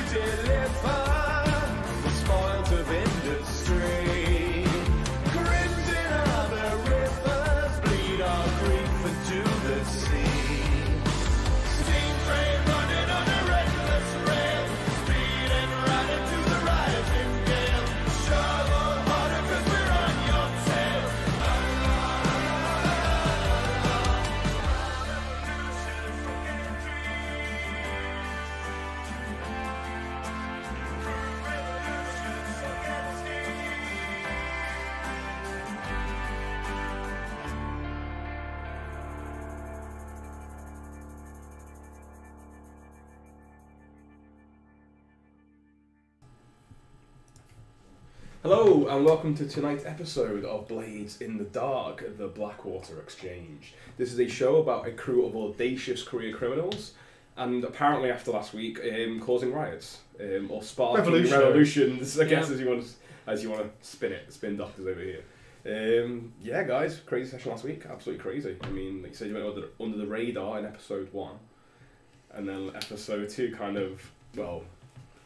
deliver the spoils of industry. Crimson are the rivers, bleed our grief into the sea. Steam train running on a reckless rail, speeding right into the rising gale. Shovel harder 'cause we're on your tail. Hello and welcome to tonight's episode of Blades in the Dark, the Blackwater Exchange. This is a show about a crew of audacious career criminals and apparently after last week causing riots or sparking revolutions, I guess, as you want to spin doctors over here. Yeah guys, crazy session last week, absolutely crazy. I mean, like you said, you went under the radar in episode 1 and then episode 2 kind of, well,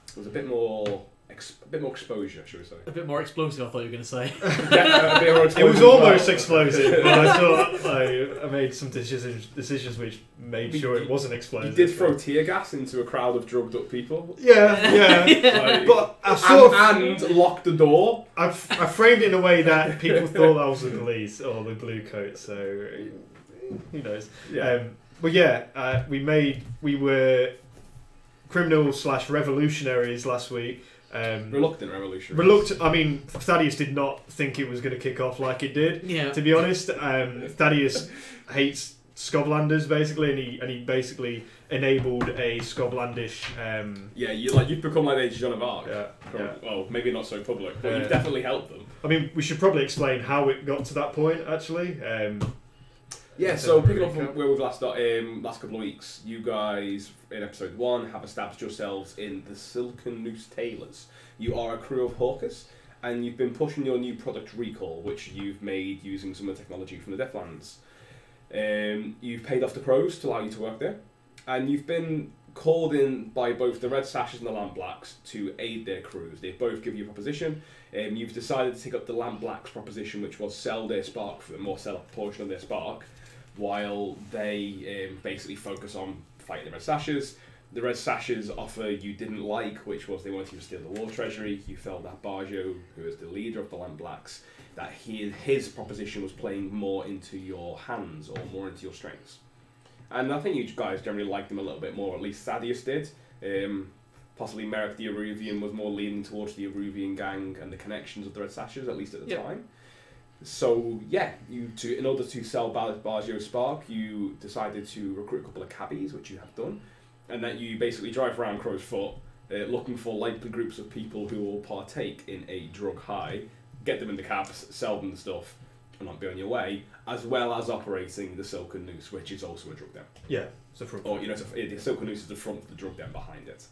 it was a bit more exposure, should we say? A bit more explosive, I thought you were going to say. Yeah, a bit more It was almost explosive, but I thought I made some decisions which made sure it wasn't explosive. You did throw tear gas into a crowd of drugged up people. Yeah. Like, but I and locked the door. I framed it in a way that people thought that was the police or the blue coat, so who knows. Yeah. But yeah, we were criminal/revolutionaries last week. Reluctant revolutionaries. I mean, Thadeus did not think it was going to kick off like it did. Yeah. To be honest, Thadeus hates Scoblanders basically, and he basically enabled a Scoblandish. You've become like the Joan of Arc. Yeah. Well, maybe not so public, but you've definitely helped them. I mean, we should probably explain how it got to that point, actually. So picking up from where we've last couple of weeks, you guys in episode 1 have established yourselves in the Silken Noose Tailors. You are a crew of hawkers, and you've been pushing your new product Recall, which you've made using some of the technology from the Deathlands. You've paid off the pros to allow you to work there, and you've been called in by both the Red Sashes and the Lamp Blacks to aid their crews. They both give you a proposition. You've decided to take up the Lamp Blacks' proposition, which was sell their spark for them, or sell a portion of their spark, while they basically focus on fighting the Red Sashes. The Red Sashes offer you didn't like, which was they wanted you to steal the War Treasury. You felt that Barjo, who is the leader of the Lamp Blacks, that his proposition was playing more into your hands or more into your strengths. And I think you guys generally liked him a little bit more, at least Thadeus did. Possibly Merrick the Aruvian was more leaning towards the Aruvian gang and the connections of the Red Sashes, at least at the time. So yeah, in order to sell Barjo's spark, you decided to recruit a couple of cabbies, which you have done, and that you basically drive around Crow's Foot, looking for likely groups of people who will partake in a drug high, get them in the cabs, sell them the stuff, and not be on your way, as well as operating the Silken Noose, which is also a drug den. Yeah, it's a front. Or the Silken Noose is the front of the drug den behind it.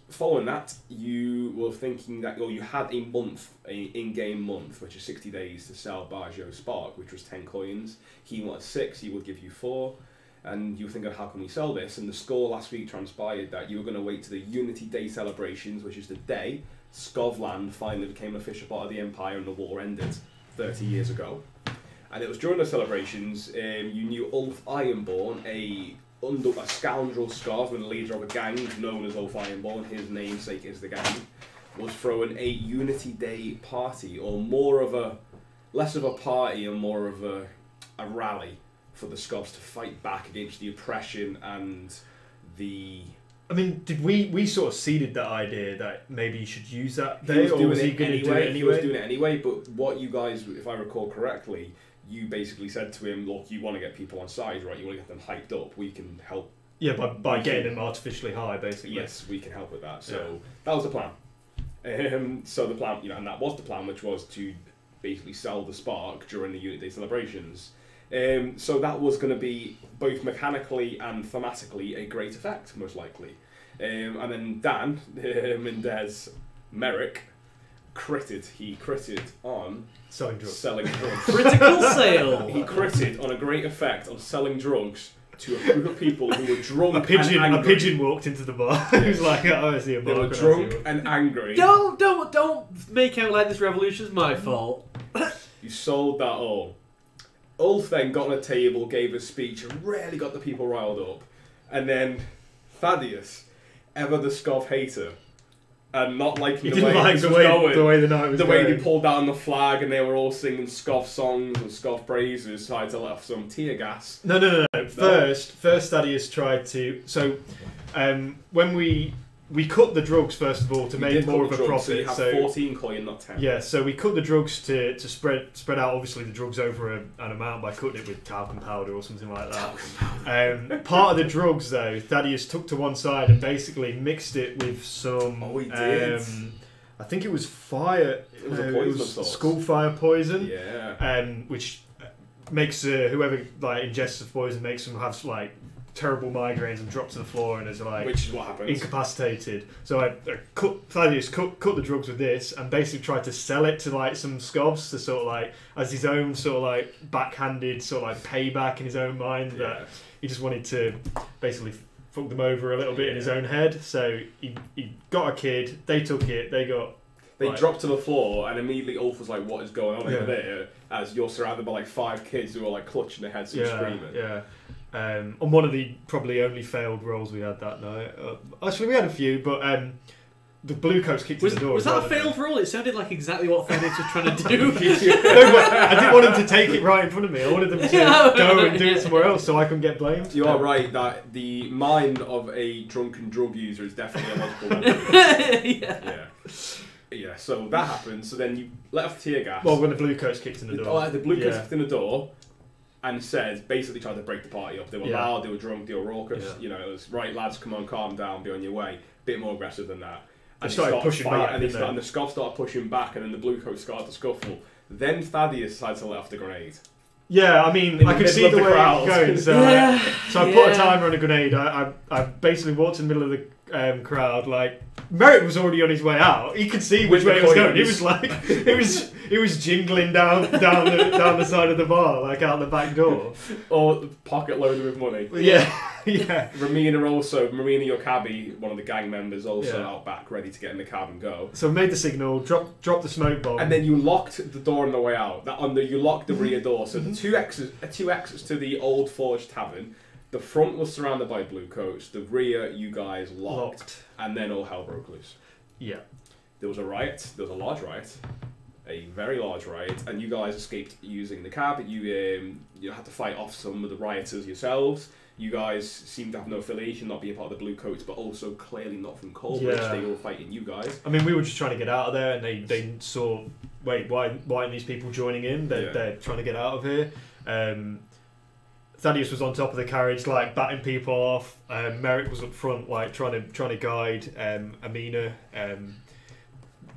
Following that, you were thinking that you had a month, an in-game month, which is 60 days to sell Barjo's spark, which was 10 coins. He wanted 6, he would give you 4, and you were thinking, how can we sell this? And the score last week transpired that you were going to wait to the Unity Day celebrations, which is the day Scotland finally became an official part of the Empire and the war ended 30 years ago. And it was during the celebrations, you knew Ulf Ironborn, a scoundrel Scotsman, the leader of a gang known as Ulf Ironborn, his namesake is the gang, was throwing a Unity Day party, or less of a party and more of a rally for the Scots to fight back against the oppression and the... I mean, did we sort of seeded that idea that maybe you should use that day, or was he going to do it anyway? He was doing it anyway, but what you guys, if I recall correctly, you basically said to him, look, you want to get people on side, right? You want to get them hyped up. We can help. Yeah, by getting them artificially high, basically. Yes, we can help with that. So that was the plan. So the plan, and that was the plan, which was to basically sell the spark during the Unity Day celebrations. So that was going to be both mechanically and thematically a great effect, most likely. And then Dan, Mindez, Merrick, he critted on selling drugs. Selling drugs. Critical sale! He critted on a great effect on selling drugs to a group of people who were drunk A pigeon, and angry. a pigeon walked into the bar. He was like, "Oh, I see a They bar." were drunk and angry. Don't make out like this revolution's my fault. You sold that all. Ulf then got on a table, gave a speech, and really got the people riled up. And then Thaddeus, ever the Scov hater, and not liking He the didn't way like this the was way going, the night was the way going. they pulled down the flag and they were all singing Scov songs and Scov praises, tried to let off some tear gas. No. First Thaddeus tried to. So, when we cut the drugs first of all to We make did more cut of the a drugs, profit. So you have 14 coin, not 10. Yeah, so we cut the drugs to spread out obviously the drugs over an amount by cutting it with talcum powder or something like that. Part of the drugs though, Thaddeus took to one side and basically mixed it with some. Oh, he did. I think it was fire. It was a poison of sorts. Skull fire poison. Yeah. Which makes whoever like ingests the poison makes them have like terrible migraines and drop to the floor and is like Which is what happens. incapacitated. So I Thaddeus cut the drugs with this and basically tried to sell it to like some scobs to sort of like as his own sort of like backhanded sort of like payback in his own mind that he just wanted to basically fuck them over a little bit in his own head. So he got a kid, they took it, they dropped to the floor, and immediately Ulf was like, "What is going on over there?" As you're surrounded by like 5 kids who are like clutching their heads and screaming. Yeah. On one of the probably only failed rolls we had that night. Actually, we had a few, but the blue coats kicked in the door. Was as that well, a failed roll? It sounded like exactly what Thadeus was trying to do. No, but I didn't want them to take it right in front of me. I wanted them to go and do it somewhere else so I couldn't get blamed. You are right that the mind of a drunken drug user is definitely a logical one. Yeah, so that happened. So then you let off tear gas. Well, when the blue coats kicked in the door. The blue coats kicked in the door and basically tried to break the party up. They were loud, they were drunk, they were raucous. Yeah. You know, it was, right, lads, come on, calm down, be on your way. Bit more aggressive than that. They started pushing back. And the Scov started pushing back, and then the blue coats started to scuffle. Then Thaddeus decided to let off the grenade. Yeah, I mean, I could see the way it was going. So, I put a timer on a grenade. I basically walked in the middle of the crowd. Like Merrick was already on his way out. He could see which way it was going. He was like, it was jingling down the side of the bar, like out the back door. Or the pocket loaded with money. Yeah. Marina, your cabbie, one of the gang members, out back, ready to get in the cab and go. So we made the signal, drop the smoke bomb, and then you locked the door on the way out. You locked the rear door. So the two exits to the Old Forge Tavern. The front was surrounded by blue coats. The rear, you guys locked. And then all hell broke loose. Yeah. There was a riot. There was a large riot. A very large riot, and you guys escaped using the cab. You had to fight off some of the rioters yourselves. You guys seem to have no affiliation, not being part of the Blue Coats, but also clearly not from Coleridge. They were fighting you guys. I mean, we were just trying to get out of there, and they saw, wait, why aren't these people joining in? They're trying to get out of here. Thadeus was on top of the carriage, like batting people off. Merrick was up front, like trying to guide Amina.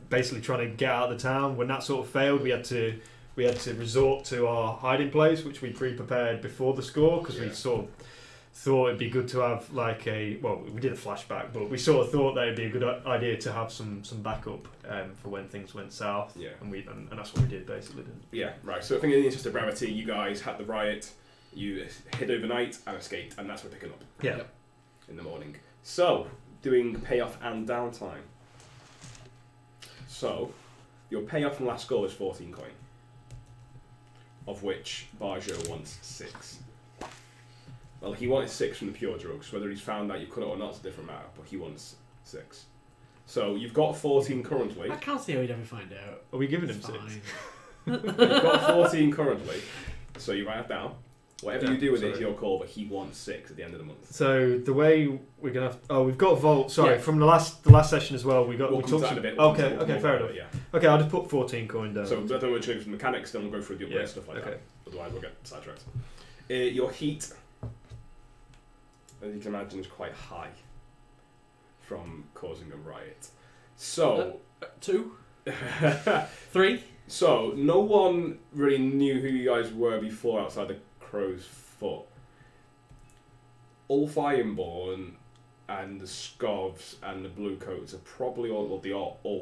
Basically trying to get out of the town. When that sort of failed, we had to resort to our hiding place, which we pre-prepared before the score, because we sort of thought it'd be good to have like we did a flashback, but we sort of thought that it'd be a good idea to have some backup for when things went south. And that's what we did basically. Yeah, right. So I think in the interest of brevity, you guys had the riot, you hid overnight and escaped, and that's what we're picking up. Yeah. In the morning. So doing payoff and downtime. So, your payoff from last score is 14 coin, of which Barjo wants 6. Well, he wanted 6 from the pure drugs. Whether he's found out you cut it or not is a different matter, but he wants 6. So, you've got 14 currently. I can't see how he'd ever find out. Are we giving him 6? You've got 14 currently, so you write it down. Whatever you do with it is your call, but he wants 6 at the end of the month. So the way we're gonna we've got Vault. Sorry, from the last session as well. We talked that a bit. Okay, fair enough. Okay, I'll just put 14 coin down. So I don't want to change the mechanics. Then we'll go through the upgrade stuff like that. Otherwise, we'll get sidetracked. Your heat, as you can imagine, is quite high from causing a riot. So 2, 3. So no one really knew who you guys were before outside the Crow's Foot. Ulf Ironborn and the Scovs and the Blue Coats are probably all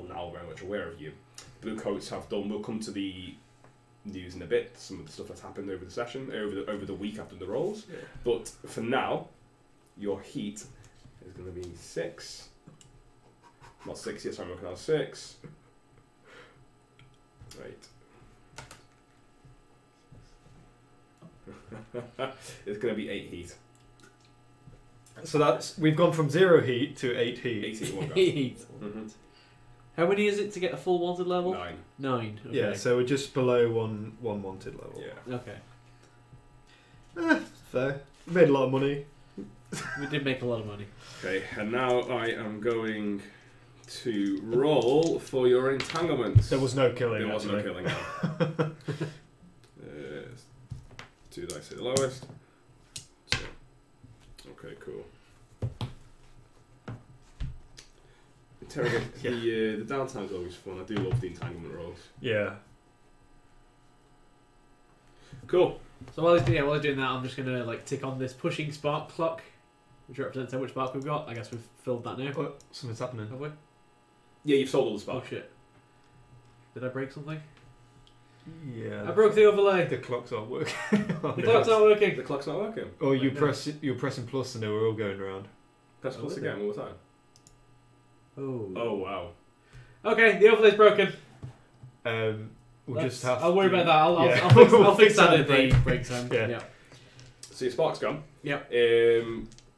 now very much aware of you. Blue Coats have done. We'll come to the news in a bit, some of the stuff that's happened over the session, over the week after the rolls. Yeah. But for now, your heat is going to be 6. Not 6 yet, so I'm working on 6. Right. It's going to be 8 heat. So we've gone from 0 heat to 8 heat. 8 heat, 1 go. Heat. Mm-hmm. How many is it to get a full wanted level? 9. 9. Okay. Yeah, so we're just below one wanted level. Yeah. Okay. Fair. We made a lot of money. We did make a lot of money. Okay, and now I am going to roll for your entanglements. There was no killing. There was no actually. killing. No. 2 dice at the lowest. So, okay, cool. Interrogate. Yeah. The downtime's always fun. I do love the entanglement rolls. Yeah. Cool. So while he's doing that, I'm just gonna like tick on this pushing spark clock, which represents how much spark we've got. I guess we've filled that now. What? Something's happening. Have we? Yeah, you've sold all the Oh spark. shit! Did I break something? Yeah. I broke the overlay. The clock's not working. The clock's not working. The clock's not working. Or you No. you're pressing plus and we're all going around. Press plus is again, one more time. Oh. Oh, wow. Okay, the overlay's broken. We'll just have. I'll worry to- about that. I'll Yeah. I'll fix that at at the break time. Yeah. So your spark's gone. Yep.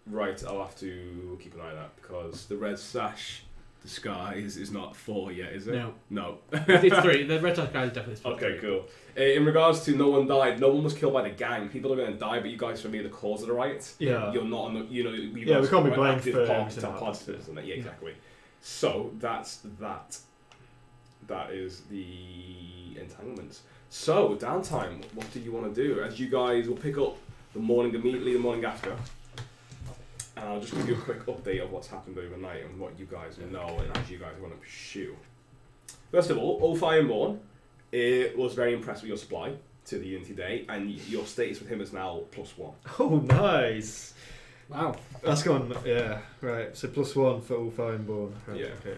Right, I'll have to keep an eye on that because the red sash disguise is not 4 yet, is it? No. No. It's 3. The red guy is definitely 3. Okay, cool. In regards to no one died, no one was killed by the gang. People are going to die, but you guys, for me, are the cause of the riot. Yeah. You're not on the, you know, Yeah, we can't be blamed active for part- everything that participants in that. Yeah, exactly. So that's that. That is the entanglements. So downtime. What do you want to do? As you guys will pick up the morning immediately, the morning after. And I'll just give you a quick update of what's happened overnight and what you guys know and as you guys want to pursue. First of all, Fireborn was very impressed with your supply to the Unity Day, and your status with him is now +1. Oh, nice. Wow. That's gone. Yeah. Right. So +1 for all Fireborn. Right, Yeah. Okay.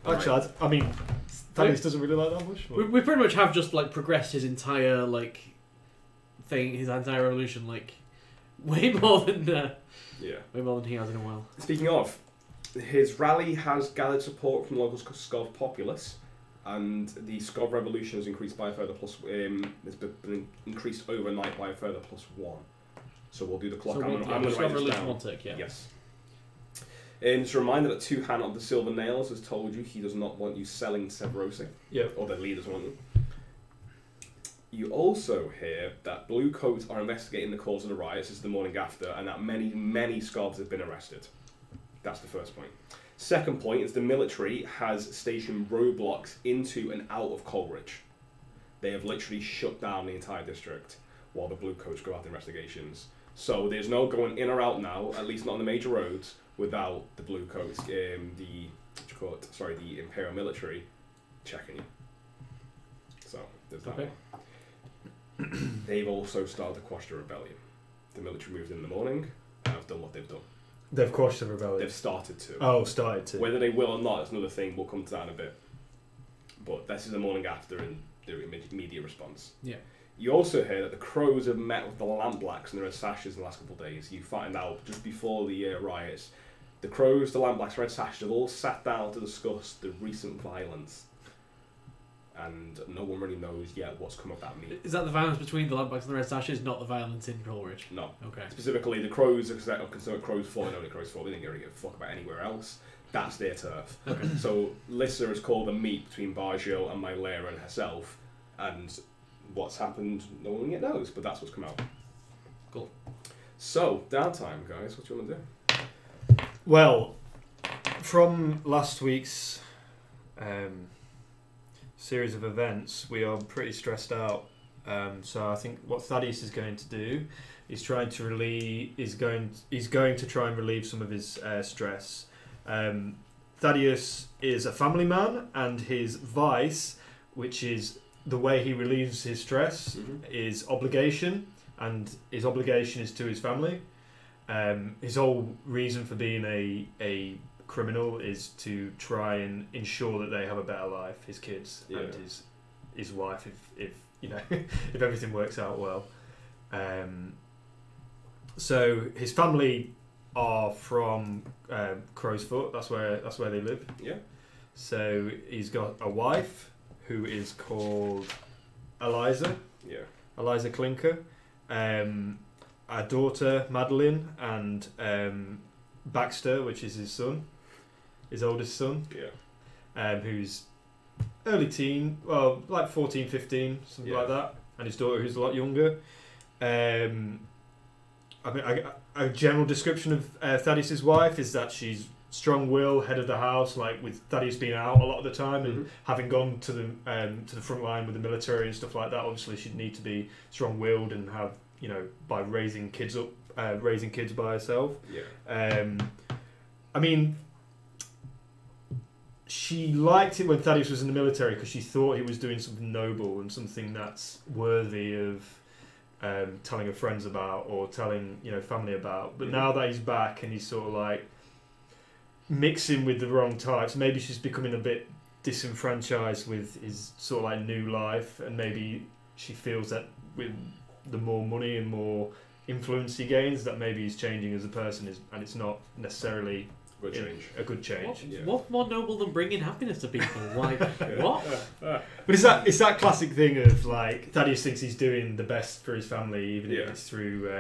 Actually, I mean, Thadeus doesn't really like that much. We pretty much have just like progressed his entire like thing, his entire revolution, like way more than he has in a while. Speaking of, his rally has gathered support from the local Skov populace, and the Skov revolution has increased by a further it's been increased overnight by a further +1. So we'll do the clock. So I'm going to write this revolution down. one tick, yeah. Yes. And it's a reminder that Two-Hand of the Silver Nails has told you he does not want you selling Severosi. Yep. Or their leaders want you. You also hear that Blue Coats are investigating the cause of the riots. This is the morning after, and that many, many Skovs have been arrested. That's the first point. Second point is the military has stationed roadblocks into and out of Coleridge. They have literally shut down the entire district while the Blue Coats go out the investigations. So there's no going in or out now, at least not on the major roads, without the Blue Coats, the Imperial military checking you. So there's that Okay. one. They've also started to quash the rebellion. The military moved in the morning and have done what they've done. They've quashed the rebellion. They've started to. Oh, started to. Whether they will or not is another thing. We'll come to that in a bit. But this is the morning after and their immediate response. Yeah. You also hear that the Crows have met with the Lampblacks and there are sashes in the last couple of days. You find out just before the riots, the Crows, the Lampblacks, Red Sashes have all sat down to discuss the recent violence. And no one really knows yet what's come of that meeting. Is that the violence between the Lampblacks and the Red Sashes, not the violence in Coleridge? No. Okay. Specifically, the Crows are concerned with Crows Fall and only Crows Fall. They didn't really give a fuck about anywhere else. That's their turf. Okay. So Lissa has called a meet between Bargio and Mylera and herself, and what's happened, no one yet knows, but that's what's come out. Cool. So, downtime, guys. What do you want to do? Well, from last week's series of events, we are pretty stressed out. So I think what Thadeus is going to do is going to try and relieve some of his stress. Thaddeus is a family man, and his vice, which is the way he relieves his stress, is obligation, and his obligation is to his family. His whole reason for being a criminal is to try and ensure that they have a better life, his kids and his wife, if if everything works out well. So his family are from Crowsfoot. That's where they live. Yeah. So he's got a wife who is called Eliza. Yeah. Eliza Clinker. A daughter, Madeline, and Baxter, which is his son, his oldest son. Yeah. Who's early teen, well, like 14, 15, something like that. And his daughter, who's a lot younger. I mean, a general description of Thaddeus' wife is that she's strong-willed, head of the house, like with Thadeus being out a lot of the time and having gone to the front line with the military and stuff like that. Obviously, she'd need to be strong-willed and have, by raising kids by herself. Yeah. I mean, she liked it when Thadeus was in the military because she thought he was doing something noble and something that's worthy of telling her friends about or telling family about. But now that he's back and he's sort of like mixing with the wrong types, maybe she's becoming a bit disenfranchised with his sort of like new life, and maybe she feels that with the more money and more influence he gains, that maybe he's changing as a person, and it's not necessarily a good change. What more noble than bringing happiness to people? Like, what? But it's that classic thing of like Thaddeus thinks he's doing the best for his family, even if it's through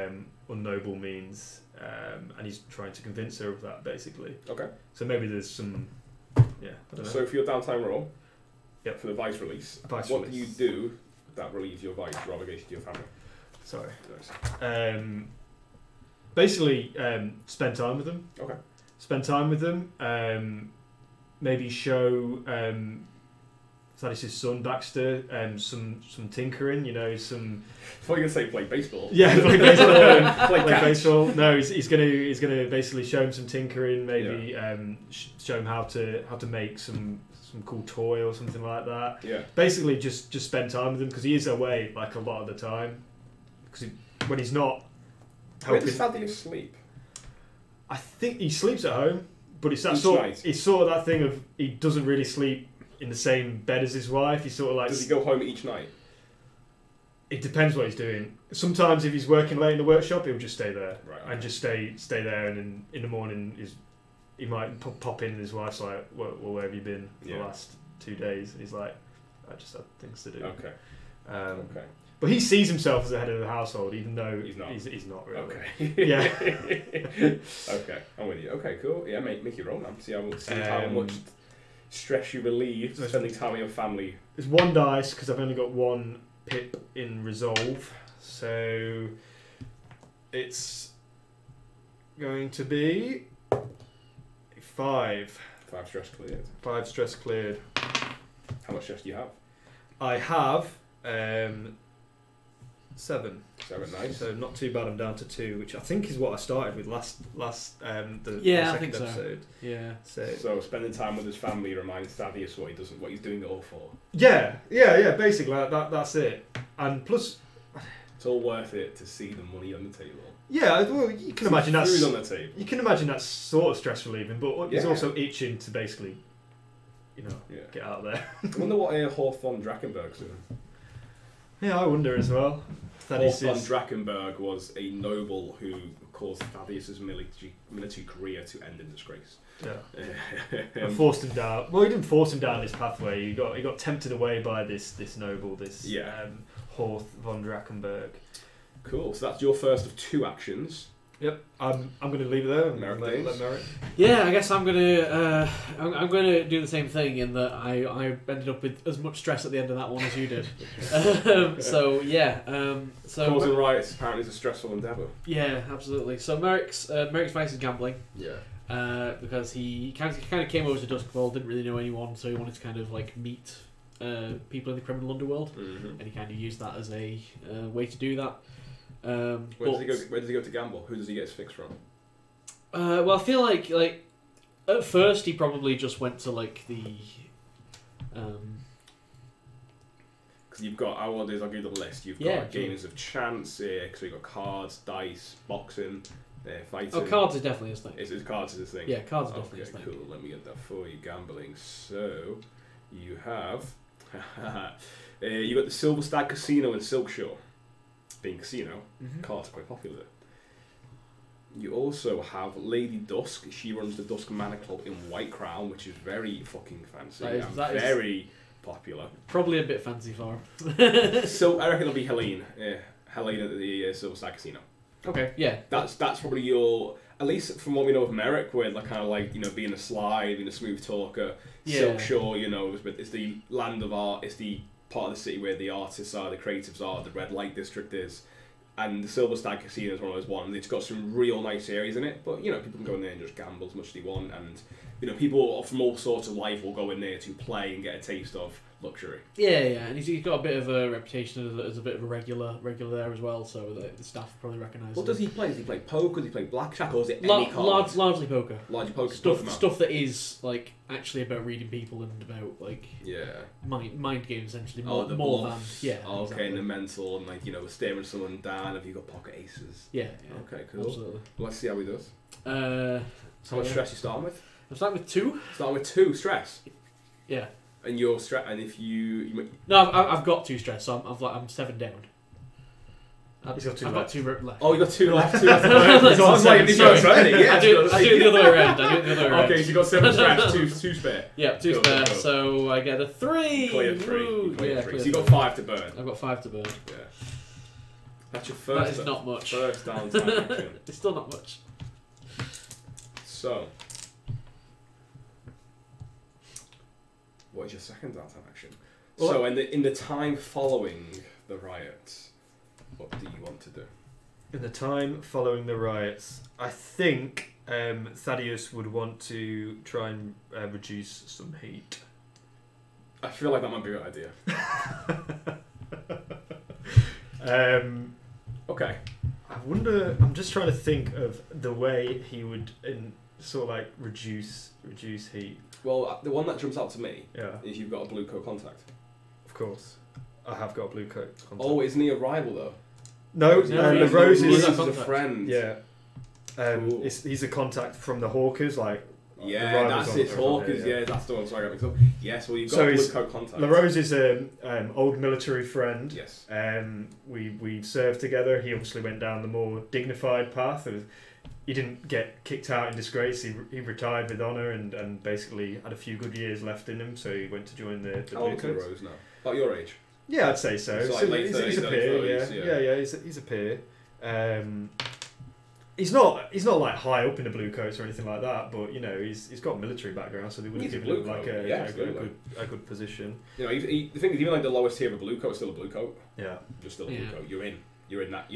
unnoble means, and he's trying to convince her of that, basically. Okay. So maybe there's some, I don't know. So for your downtime roll, yep, for the vice release, what release. do you do that relieves your vice, your obligation to your family? Sorry. Nice. Basically, spend time with them. Okay. Spend time with them. Maybe show Thaddeus' son Baxter some tinkering. Some. I thought you were going to say play baseball. Yeah, play baseball. play baseball. No, he's gonna basically show him some tinkering. Maybe show him how to make some cool toy or something like that. Yeah. Basically, just spend time with him because he is away like a lot of the time. Because when he's not helping, where does Thaddeus sleep? I think he sleeps at home, but it's that it's sort of that thing of he doesn't really sleep in the same bed as his wife. He's sort of like. Does he go home each night? It depends what he's doing. Sometimes if he's working late in the workshop, he'll just stay there and just stay there. And then in the morning, he might pop in, and his wife's like, "Well, where have you been for the last 2 days?" And he's like, "I just had things to do." Okay. Okay. But he sees himself as the head of the household, even though he's not really. Okay. Yeah. Okay, I'm with you. Okay, cool. Yeah, make your roll now. See how much stress you relieve spending time with your family. There's one dice because I've only got one pip in resolve, so it's going to be 5. 5 stress cleared. 5 stress cleared. How much stress do you have? I have 7. 7, nice. So not too bad. I'm down to 2, which I think is what I started with last the I second think so. episode. Yeah. So spending time with his family reminds Thaddeus what he's doing it all for. Yeah. Basically, that's it. And plus, it's all worth it to see the money on the table. Yeah, well, you can imagine that's food on the table. You can imagine that's sort of stress relieving, but he's also itching to basically, get out there. I wonder what Hawthorne Drachenberg's doing. Yeah, I wonder as well. Hawthorne Drachenberg was a noble who caused Thaddeus' military career to end in disgrace. Yeah. Forced him down. Well, he didn't force him down this pathway. He got tempted away by this noble, Horth von Drachenberg. Cool. So that's your first of 2 actions. Yep. I'm going to leave it there. Merrick. Let Merrick. Yeah, I guess I'm gonna do the same thing in that I ended up with as much stress at the end of that one as you did. So causing riots apparently is a stressful endeavour. Yeah, absolutely. So Merrick's vice is gambling. Yeah. Because he kind of came over to Doskvol, didn't really know anyone, so he wanted to kind of like meet people in the criminal underworld, and he kind of used that as a way to do that. Where does he go to gamble? Who does he get his fix from? Well, I feel like at first he probably just went to like the. Because you've got, I'll give you the list. You've got games of chance here. So you've got cards, dice, boxing, fighting. Oh, cards is definitely his thing. Is cards his thing? Yeah, cards is definitely his thing. Cool. Let me get that for you. Gambling. So you have You got the Silver Stag Casino in Silkshore. Being casino, cards are quite popular. You also have Lady Dusk. She runs the Dusk Manor Club in White Crown, which is very fucking fancy and very popular. Probably a bit fancy for her. So I reckon it'll be Helene. Helene at the Silver Stag Casino. Okay, yeah. That's probably your, at least from what we know of Merrick, where they're kind of like, you know, being a slide, being a smooth talker. Yeah. Silkshore, you know, it's the land of art. It's the part of the city where the artists are, the creatives are, the red light district is. And the Silver Stag Casino is one of those ones. It's got some real nice areas in it, but you know, people can go in there and just gamble as much as they want, and you know, people from all sorts of life will go in there to play and get a taste of luxury. Yeah, and he's got a bit of a reputation as a bit of a regular there as well, so the staff probably recognise him. What does he play? Does he play poker? Does he play blackjack? Or is it any cards? Largely poker. Largely poker. Stuff that is like actually about reading people and about like mind games essentially more than okay, exactly. And the mental and like, you know, staring someone down. Have you got pocket aces? Yeah. Okay, cool. Absolutely. Let's see how he does. So how much stress you starting with? I'm starting with 2. Starting with 2 stress. Yeah. And your stress, and if you no, I've got 2 stress, so I'm 7 down. I've got 2 left. Oh, you got 2 left. 2 left. Sorry. I do it the other way around. Okay, so you got 7 stress, 2 spare. Yeah, 2 spare. Cool. So I get a 3. Clear 3. Clear 3. So you got 5 to burn. I've got 5 to burn. Yeah. That's your first. That is not much. First downtime action. It's still not much. So, what is your second downtime action? Well, so in the time following the riots, what do you want to do? In the time following the riots, I think Thadeus would want to try and reduce some heat. I feel like that might be a good idea. Okay. I wonder. I'm just trying to think of the way he would sort of like reduce heat. Well, the one that jumps out to me is you've got a blue coat contact. Of course, I have got a blue coat contact. Oh, isn't he a rival though? No, the Rose is a friend. Yeah. Cool. He's a contact from the Hawkers, like. Yeah, that's it. Hawkers, that's the one. Sorry, I got mixed up. Yes, well, you've got blue coat contact. La Rose is an old military friend. Yes. We served together. He obviously went down the more dignified path. He didn't get kicked out in disgrace. He retired with honour and basically had a few good years left in him. So he went to join the How old is La Rose now? About your age? Yeah, I'd say so. Like late 30s, he's a peer. 30s, He's a peer. He's not like high up in the blue coats or anything like that, but you know he's got a military background, so they would have given him like a good position. You know, the thing is, even like the lowest tier of a blue coat is still a blue coat. Yeah, just still a blue coat. You're in that.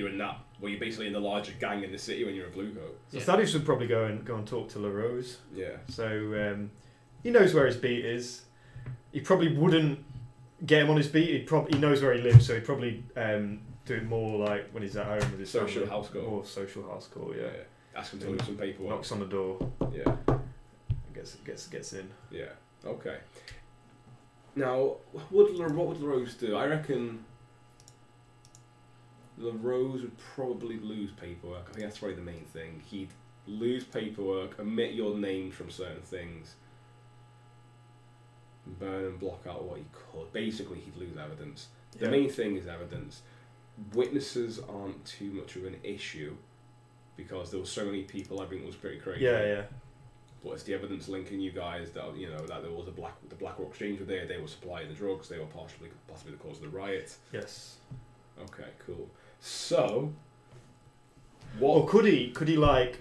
Well, you're basically in the larger gang in the city when you're a blue coat. So Thaddeus would probably go and talk to La Rose. Yeah. So he knows where his beat is. He probably wouldn't get him on his beat. He knows where he lives, so he'd probably do it more like when he's at home with his social house call. Or social house call, yeah. Ask him to leave some paperwork. Knocks on the door. Yeah. Gets in. Yeah. Okay. Now, what would La Rose do? I reckon La Rose would probably lose paperwork. I think that's probably the main thing. He'd lose paperwork, omit your name from certain things, burn and block out what he could. Basically, he'd lose evidence. The main thing is evidence. Witnesses aren't too much of an issue because there were so many people. Everything was pretty crazy. Yeah. But it's the evidence linking you guys that that there was the Blackwater Exchange were there. They were supplying the drugs. They were possibly the cause of the riot. Yes. Okay. Cool. So, what? Or could he like?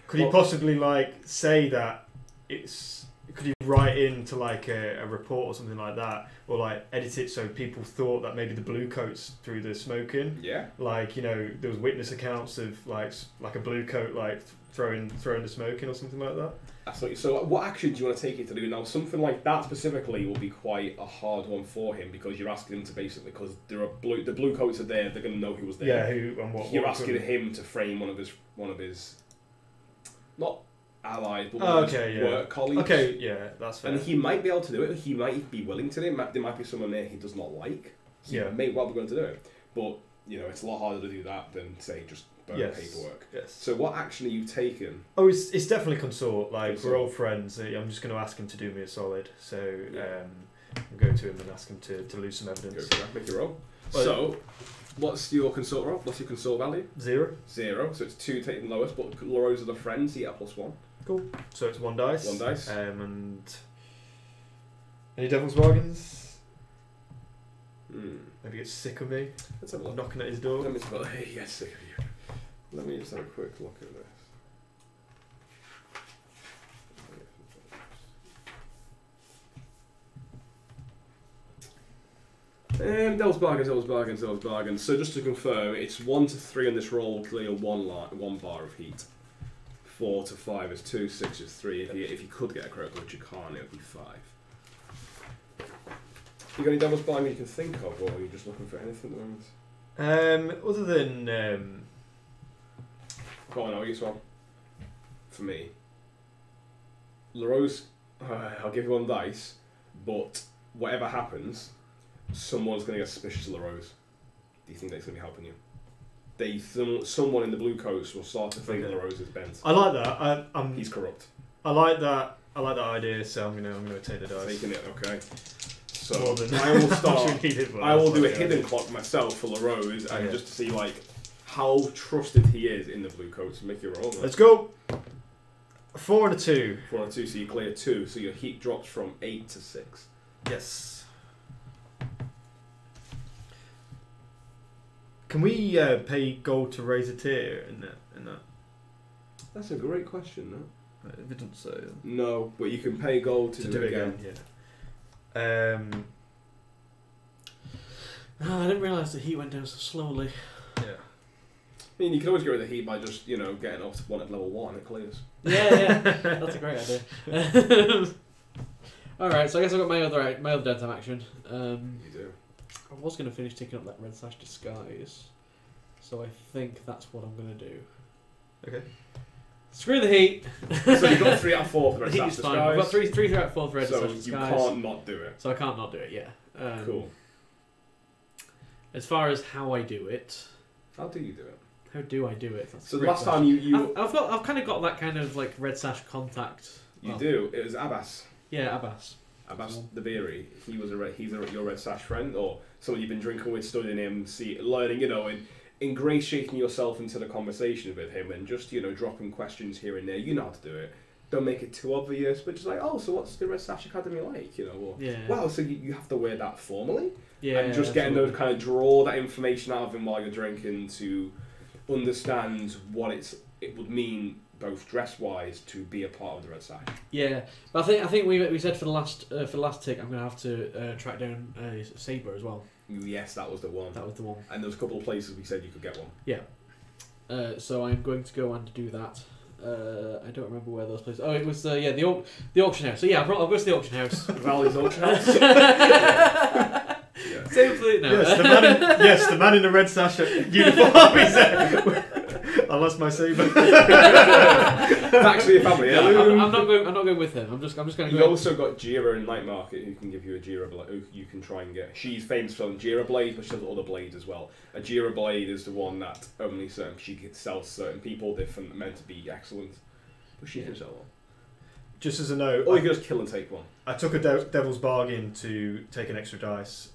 Could he possibly like say that it's? Could he write into like a report or something like that, or like edit it so people thought that maybe the blue coats threw the smoke in? Yeah. Like there was witness accounts of like a blue coat like throwing the smoke in or something like that. Absolutely. So what action do you want to take it to do now? Something like that specifically will be quite a hard one for him because you're asking him to basically, because the blue coats are there, they're going to know who was there. Yeah, who and what. You're asking him to frame one of his not allies, but one of his work colleagues. Okay, yeah, that's fair. And he might be able to do it. He might be willing to do it. There might be someone there he does not like. So he may well be going to do it. But it's a lot harder to do that than say just paperwork. Yes. So what action are you taking? Oh, it's definitely consort. Like Consort. we're old friends. I'm just going to ask him to do me a solid. So Yeah. I'll go to him and ask him to lose some Go evidence. for that, make your roll. Well, So, what's your consort roll? What's your consort value? 0. 0. So it's 2 taking the lowest, but Laurels are the friends, so you get +1. Cool. So it's 1 dice. 1 dice. And any devil's bargains? Maybe get sick of me. Let's have a look. Knocking at his door. Let me just, hey, yes, sick of you. Let me just have a quick look at this. Devil's bargains. So just to confirm, it's 1 to 3 on this roll, clear 1 bar of heat. 4 to 5 is 2, 6 is 3. If you could get a critical, which you can't, it would be 5. You got any devil's bargain you can think of, or are you just looking for anything at the moment? Other than Go on, I'll use one. For me, LaRose, I'll give you 1 dice, but whatever happens, someone's going to get suspicious of LaRose. Do you think that's going to be helping you? Someone in the blue coats will start to think LaRose is bent. I like that. He's corrupt. I like that. I like that idea. So I'm gonna take the dice. Taking it, okay. So More than- I will start. Need it, but I will that's do a like, hidden clock myself for LaRose, and Yeah. just to see like how trusted he is in the blue coats. Make your roll. Let's go. 4 and a 2. 4 and 2, so you clear 2, so your heat drops from 8 to 6. Yes. Can we pay gold to raise a tier in that? That's a great question, no? If it doesn't say. No, but you can pay gold to do it again. Yeah. Oh, I didn't realise the heat went down so slowly. Yeah. I mean, you can always get rid of the heat by just, getting up to one at level 1, it clears. Yeah, that's a great idea. Alright, so I guess I've got my other downtime action. You do. I was going to finish taking up that red sash disguise, so I think that's what I'm going to do. Okay. Screw the heat! So you've got 3 out of 4 for the The red heat sash is fine. I've got disguise. 3 out of 4 for red So sash you disguise. can't not do it. So I can't not do it, yeah. Cool. As far as how I do it, How do you do it? how do I do it? That's a So the great last question. time you I've kind of got that kind of like red sash contact. you Well, do, it was Abbas. Yeah, Abbas. Abbas the Beery. He's your red sash friend, or someone you've been drinking with, studying him, learning, and ingratiating yourself into the conversation with him, and just dropping questions here and there. You know how to do it. Don't make it too obvious, but just like, oh, so what's the Red Sash Academy like? Or, Yeah. wow, so you have to wear that formally? Yeah. And just getting absolutely. those kind of draw that information out of him while you're drinking to understand what it would mean both dress wise to be a part of the Red Sash. Yeah, but I think we said for the last take I'm gonna have to track down Saber as well. Yes, that was the one. That was the one. And there was a couple of places we said you could get one. Yeah. So I'm going to go and do that. I don't remember where those places. Oh, it was the auction house. So yeah, I'll go to the auction house. Valley's auction house. Yeah. Same place now. Yes, the man in the red sash uniform is there. I lost my saber. Back to your family. Yeah, Yeah. I'm not going with him. I'm just going to You've go. also got Jira in Night Market who can give you a Jira blade, who you can try and get. She's famous for selling Jira blades, but she does other blades as well. A Jira blade is the one that only she can sell to certain people. They're meant to be excellent, but she can sell one. Just as a note, Or you can just kill and take one. I took a devil's bargain to take an extra dice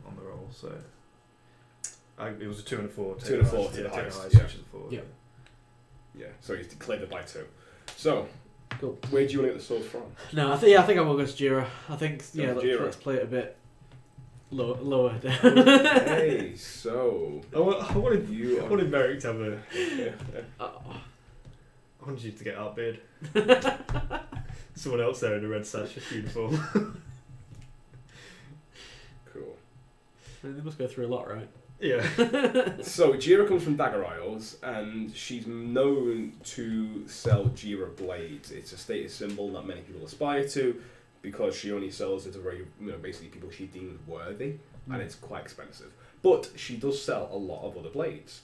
on the roll, so it was a 2 and a 4. 2 and a 4 to the take a highest, heist, yeah. which is a 4. Yeah. Yeah, so you cleared it by 2. So, Cool. where do you want to get the sword from? No, I think I will go to Jira. I think Jira. let's play it a bit lower down. Hey, so I wanted you are... Merrick to have a. Oh. I wanted you to get outbid. Someone else there in a red sash uniform. Cool. They must go through a lot, right? Yeah. So Jira comes from Dagger Isles, and she's known to sell Jira blades. It's a status symbol that many people aspire to, because she only sells it to very, basically people she deems worthy, and it's quite expensive. But she does sell a lot of other blades,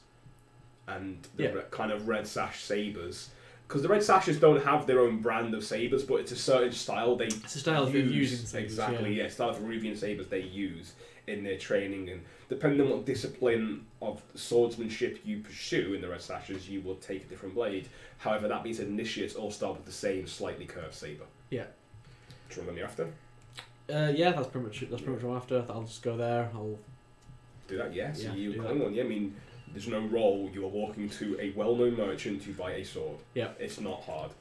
and the kind of red sash sabers. Because the red sashes don't have their own brand of sabers, but it's a certain style they It's a style of using sabers. Exactly, yeah. Style of Peruvian sabers they use in their training, and depending on what discipline of swordsmanship you pursue in the Red Sashes, you will take a different blade. However, that means initiates all start with the same slightly curved saber. Yeah. Do you want me after? Yeah, that's pretty much what I'm after. I'll just go there. I'll do that. Yeah. So Yeah, you do come that. on. Yeah, I mean, there's no role. You are walking to a well-known merchant to buy a sword. Yeah. It's not hard.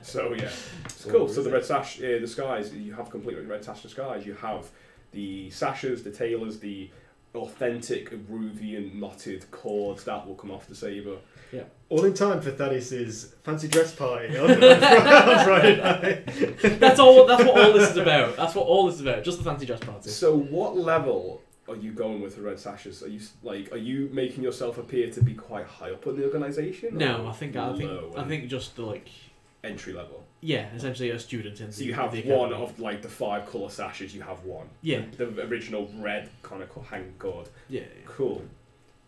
So yeah, it's cool. So the red sash, the skies, you have complete red sash disguise. You have the sashes, the tailors, the authentic Ruvian knotted cords that will come off the saber. Yeah. All in time for Thadeus' fancy dress party on Friday night. That's all. That's what all this is about. That's what all this is about. Just the fancy dress party. So what level are you going with the red sashes? Are you making yourself appear to be quite high up in the organisation? No, I think just the entry level. Yeah, essentially a student in. So you have one of like the 5 colour sashes. You have one. Yeah. The original red kind of hanging cord. Yeah. Cool.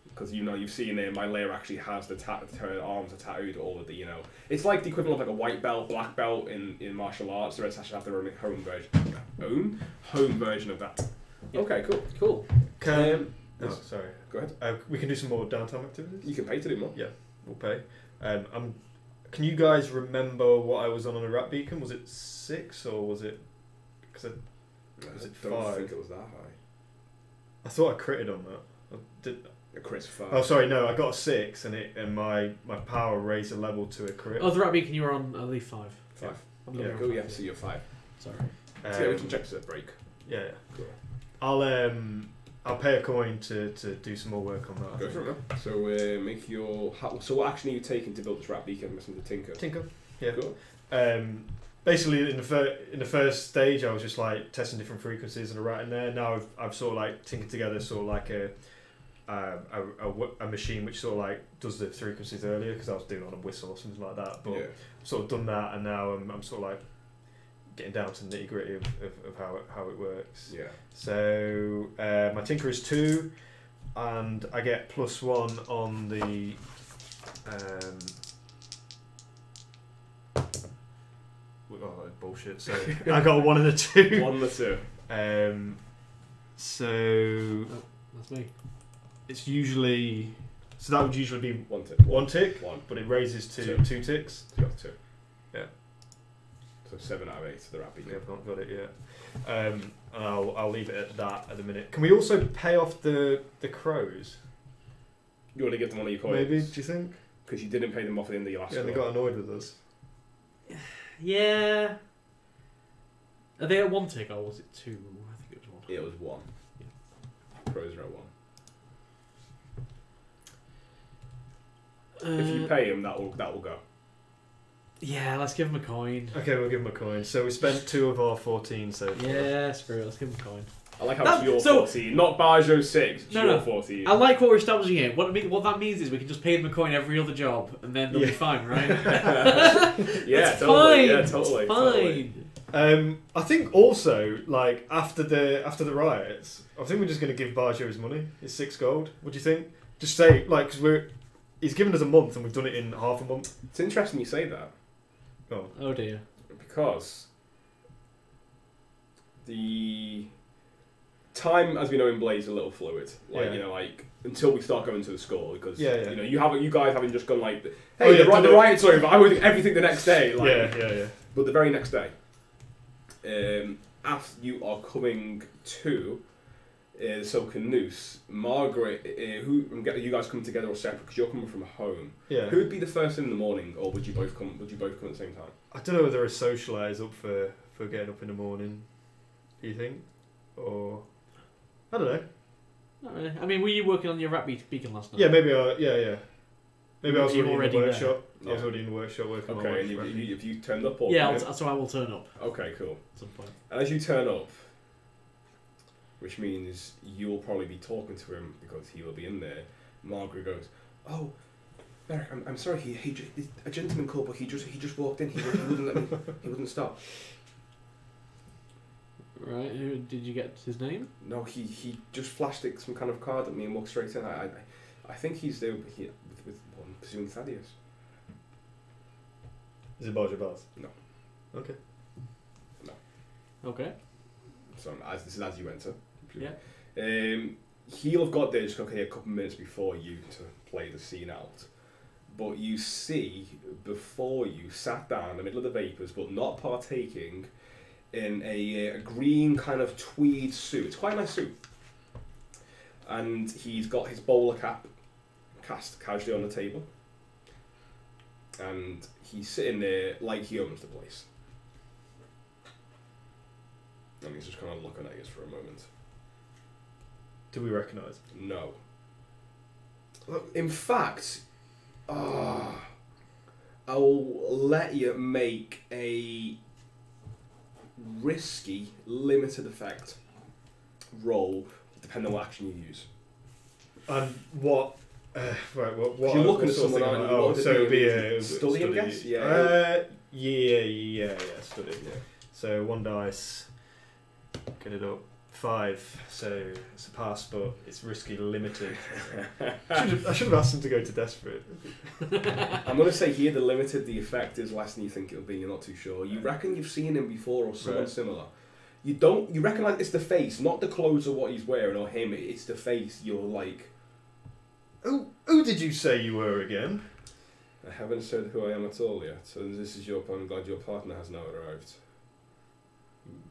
Because you've seen it. My layer actually has her arms are tattooed. All of the it's like the equivalent of like a white belt, black belt in martial arts. The red sashes have their own home version of that. Yeah. Okay, cool. Cool. Sorry. Go ahead. We can do some more downtime activities. You can pay to do more. Yeah, we'll pay. Can you guys remember what I was on a rat beacon? Was it 6 or was it? Was it I don't 5? think it was that high. I thought I critted on that. Did. A crit's 5. Oh, sorry, no, I got a 6, and my power raised a level to a crit. Oh, the rat beacon, you were on, I believe, 5. 5. I'm Yeah, looking cool. at Yeah, 5. so you're 5. Sorry. Yeah, we can check the break. Yeah. Cool. I'll pay a coin to do some more work on that. Go for it, man. So make your. So what action are you taking to build this rat beacon? I'm missing the tinker. Tinker. Yeah. Cool. Basically, in the first stage, I was just like testing different frequencies and a rat in there. Now I've sort of like tinkered together sort of like a machine which sort of like does the frequencies earlier because I was doing it on a whistle or something like that. But sort of done that, and now I'm sort of like getting down to the nitty gritty of how it works. Yeah. So my tinker is 2, and I get +1 on the. Oh, bullshit. So I got a 1 and a 2. 1 and a 2. So That's me. it's usually. So that would usually be 1 tick. 1 tick, 1. but it raises to 2 ticks. You got 2. Yeah. So 7 out of 8 to the rat beacon. Yeah, I've not got it yet. And I'll leave it at that at the minute. Can we also pay off the crows? You want to give them one of your coins? Maybe, do you think? Because you didn't pay them off at the end of your last Yeah, they score. got annoyed with us. Yeah. Are they at 1 tick or was it 2? I think it was 1. Yeah, it was 1. Yeah. Crows are at 1. If you pay them, that will go. Yeah, let's give him a coin. Okay, we'll give them a coin. So we spent 2 of our 14 so far. Yeah, screw it. Let's give him a coin. I like how it's your 14, not Bajo's 6. It's your 14. I like what we're establishing here. What that means is we can just pay them a coin every other job, and then they'll be fine, right? Yeah, it's totally. fine. Yeah, totally. It's fine. I think also like after the riots, I think we're just going to give Bajo his money. His 6 gold. What do you think? Just say like because he's given us a month and we've done it in half a month. It's interesting you say that. Oh dear. Because the time, as we know in Blade, is a little fluid. Like until we start going to the score, because you guys haven't just gone like, hey, the riot's over. I would everything the next day. Like, yeah. But the very next day, after you are coming to the Silken Noose, Margaret, you guys come together or separate because you're coming from home. Yeah. Who would be the first in the morning, or would you both come? Would you both come at the same time? I don't know whether a socialite is up for getting up in the morning. Do you think? Or I don't know. Not really. I mean, were you working on your rat beacon last night? Yeah, maybe. Maybe I was already in the workshop. Yeah. I was already in the workshop working on my Okay, and if you turned up, or so I will turn up. Okay, cool. At some point. And as you turn up, which means you'll probably be talking to him because he will be in there. Margaret goes, "Oh, Merrick, I'm sorry. He a gentleman called, but he just walked in. He wouldn't let me. He wouldn't stop." Right. Who did you get his name? No, he just flashed some kind of card at me and walked straight in. I think he's there with I'm presuming Thadeus. Is it Bajo Baz? No. Okay. Okay. So this is as you enter. Yeah. He'll have got there just okay a couple of minutes before you to play the scene out. But you see, before you sat down in the middle of the vapours, but not partaking, in a green kind of tweed suit. It's quite a nice suit. And he's got his bowler cap cast casually on the table. And he's sitting there like he owns the place. And he's just kind of looking at you for a moment. Do we recognise? No. In fact, I'll let you make a risky, limited effect roll, depending on what action you use. And what? Right, what? You're looking at someone, aren't you? Oh, so it'd be a study, I guess? Yeah, study. Yeah. So 1 dice, get it up. 5, so it's a pass, but it's risky, limited. I should have asked him to go to desperate. I'm going to say here the limited, the effect is less than you think it'll be, you're not too sure. You reckon you've seen him before or someone similar. You recognise it's the face, not the clothes or what he's wearing or him, it's the face. You're like... Who did you say you were again? I haven't said who I am at all yet, so this is your point. I'm glad your partner has now arrived.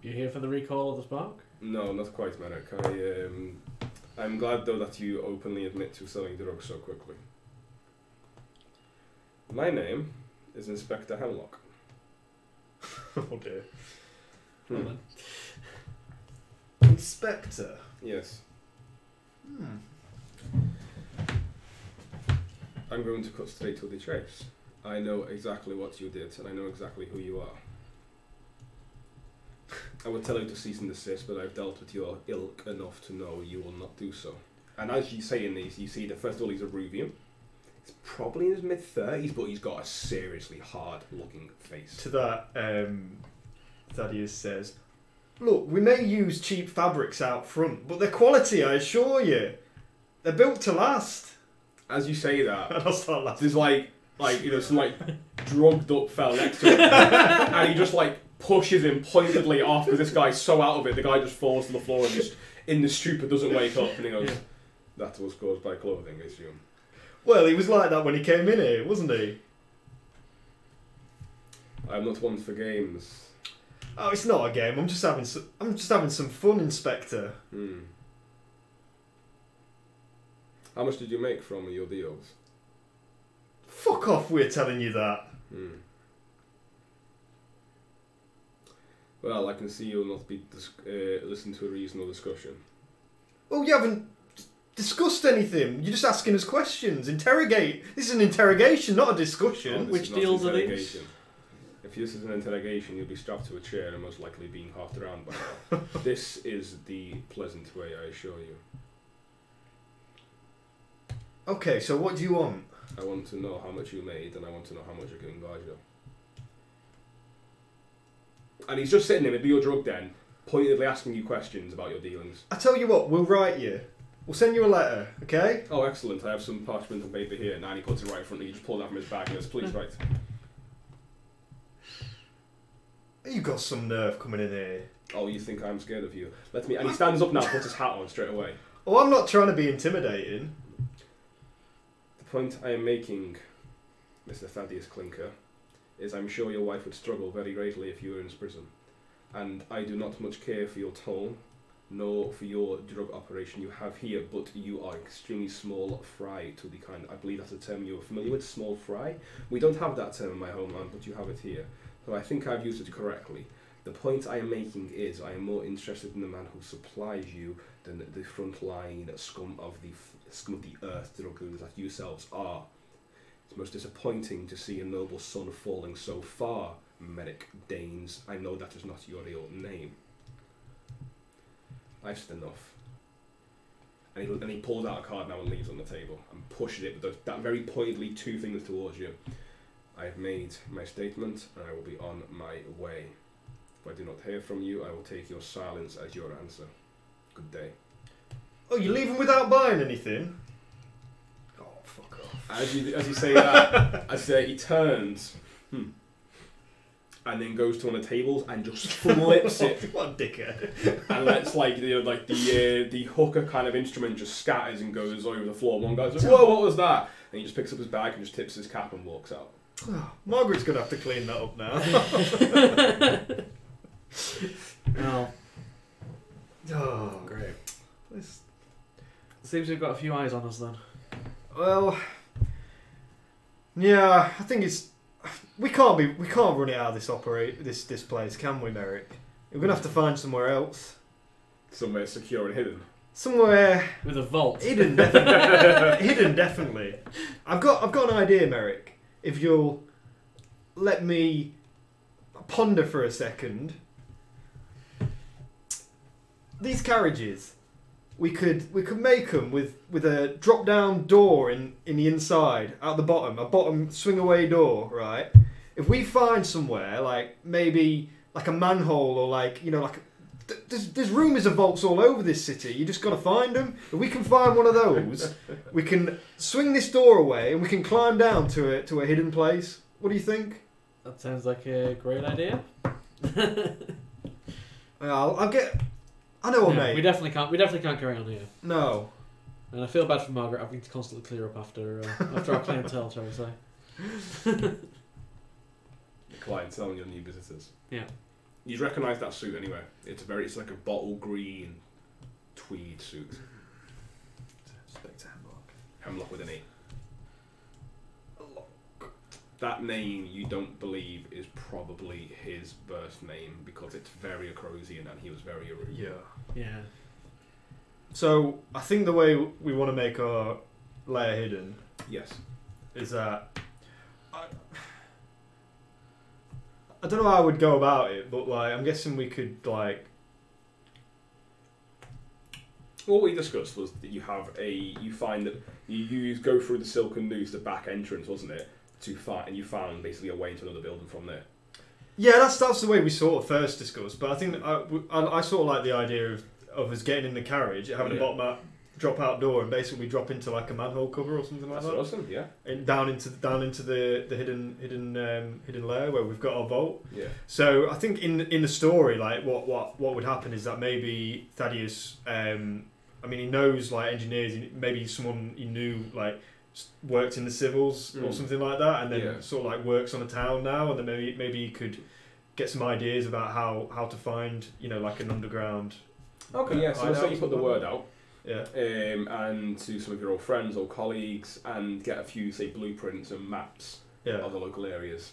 You here for the recall of the spark? No, not quite, Merrick. I'm glad though that you openly admit to selling drugs so quickly. My name is Inspector Hemlock. Oh dear. Well then. Inspector? Yes. I'm going to cut straight to the chase. I know exactly what you did, and I know exactly who you are. I would tell you to cease and desist, but I've dealt with your ilk enough to know you will not do so. And as you say in these, you see that first of all he's a Ruvian. He's probably in his mid-30s, but he's got a seriously hard-looking face. To that, Thaddeus says, "Look, we may use cheap fabrics out front, but they're quality, I assure you. They're built to last." As you say that, And I'll start laughing. there's some drugged up fella next to him, and he just pushes him pointedly off because this guy's so out of it. The guy just falls to the floor and just in the stupor doesn't wake up, and he goes, "That was caused by clothing, I assume." Well, he was like that when he came in here, wasn't he? I'm not one for games. Oh, it's not a game. I'm just having some fun, Inspector. How much did you make from your deals? Fuck off, we're telling you that. Well, I can see you'll not be listening to a reasonable discussion. Well, you haven't discussed anything. You're just asking us questions. Interrogate. This is an interrogation, not a discussion. This Which is not deals are these? interrogation. If this is an interrogation, you'll be strapped to a chair and most likely being halved around by now. This is the pleasant way, I assure you. Okay, so what do you want? I want to know how much you made, and I want to know how much you're giving Garjo. And he's just sitting there with your drug den, pointedly asking you questions about your dealings. I tell you what, we'll write you. We'll send you a letter, okay? Oh, excellent. I have some parchment and paper here. And he puts it right in front of you. He just pulls it out from his bag and goes, "Please write." You got some nerve coming in here. Oh, you think I'm scared of you? Let me... And he stands up now, puts his hat on straight away. Oh, I'm not trying to be intimidating. The point I am making, Mr. Thadeus Clinker, is I'm sure your wife would struggle very greatly if you were in prison. And I do not much care for your tone, nor for your drug operation you have here, but you are extremely small fry to the kind... I believe that's a term you're familiar with, small fry? We don't have that term in my homeland, but you have it here. So I think I've used it correctly. The point I am making is I am more interested in the man who supplies you than the frontline scum of the earth drug dealers that you yourselves are. It's most disappointing to see a noble son falling so far, Merrick Daines. I know that is not your real name. I've said enough. And he pulls out a card now and leaves it on the table and pushes it with that very pointedly two fingers towards you. I have made my statement and I will be on my way. If I do not hear from you, I will take your silence as your answer. Good day. Oh, you leaving without buying anything? Oh, fuck off. As you say that, he turns. and then goes to one of the tables and just flips it. What a dickhead. And lets the hooker kind of instrument just scatters and goes over the floor. One guy's like, "Whoa, what was that?" And he just picks up his bag and just tips his cap and walks out. Margaret's gonna have to clean that up now. Oh, great. Seems we've got a few eyes on us then. Well, yeah, I think it's we can't run it out of this place, can we, Merrick? We're gonna have to find somewhere else. Somewhere secure and hidden. Somewhere with a vault. Hidden, definitely. Hidden, definitely. I've got an idea, Merrick. If you'll let me ponder for a second. These carriages, we could make them with a drop down door in the inside, at the bottom, a bottom swing away door, right? If we find somewhere like maybe like a manhole or like there's rumours of vaults all over this city. You just got to find them. If we can find one of those, we can swing this door away and we can climb down to a hidden place. What do you think? That sounds like a great idea. I'll get. I know what, mate. We definitely can't carry on here. No. And I feel bad for Margaret having to constantly clear up after our clientele, shall we say? The clientele and your new visitors. Yeah. You'd recognise that suit anyway. It's like a bottle green tweed suit. Hemlock with an E. That name you don't believe is probably his birth name because it's very Acrosian and he was very Aruban. Yeah. Yeah. So I think the way we want to make our lair hidden, yes, is that I don't know how I would go about it, but like I'm guessing we could like. What we discussed was that you find that you go through the Silken Noose, the back entrance, wasn't it? And you found basically a way into another building from there. Yeah, that's the way we sort of first discussed. But I think I sort of like the idea of us getting in the carriage, having a bottom out, drop out door, and basically drop into like a manhole cover or something like that. That's awesome, yeah. And down into the hidden lair where we've got our vault. Yeah. So I think in the story, like what would happen is that maybe Thadeus, I mean, he knows like engineers, maybe someone he knew like. Worked in the civils or something like that, and then sort of like works on a town now, and then maybe he could get some ideas about how to find like an underground. Okay, yeah. So let's say you put the word out, yeah, and to some of your old friends or colleagues, and get a few say blueprints and maps of the local areas,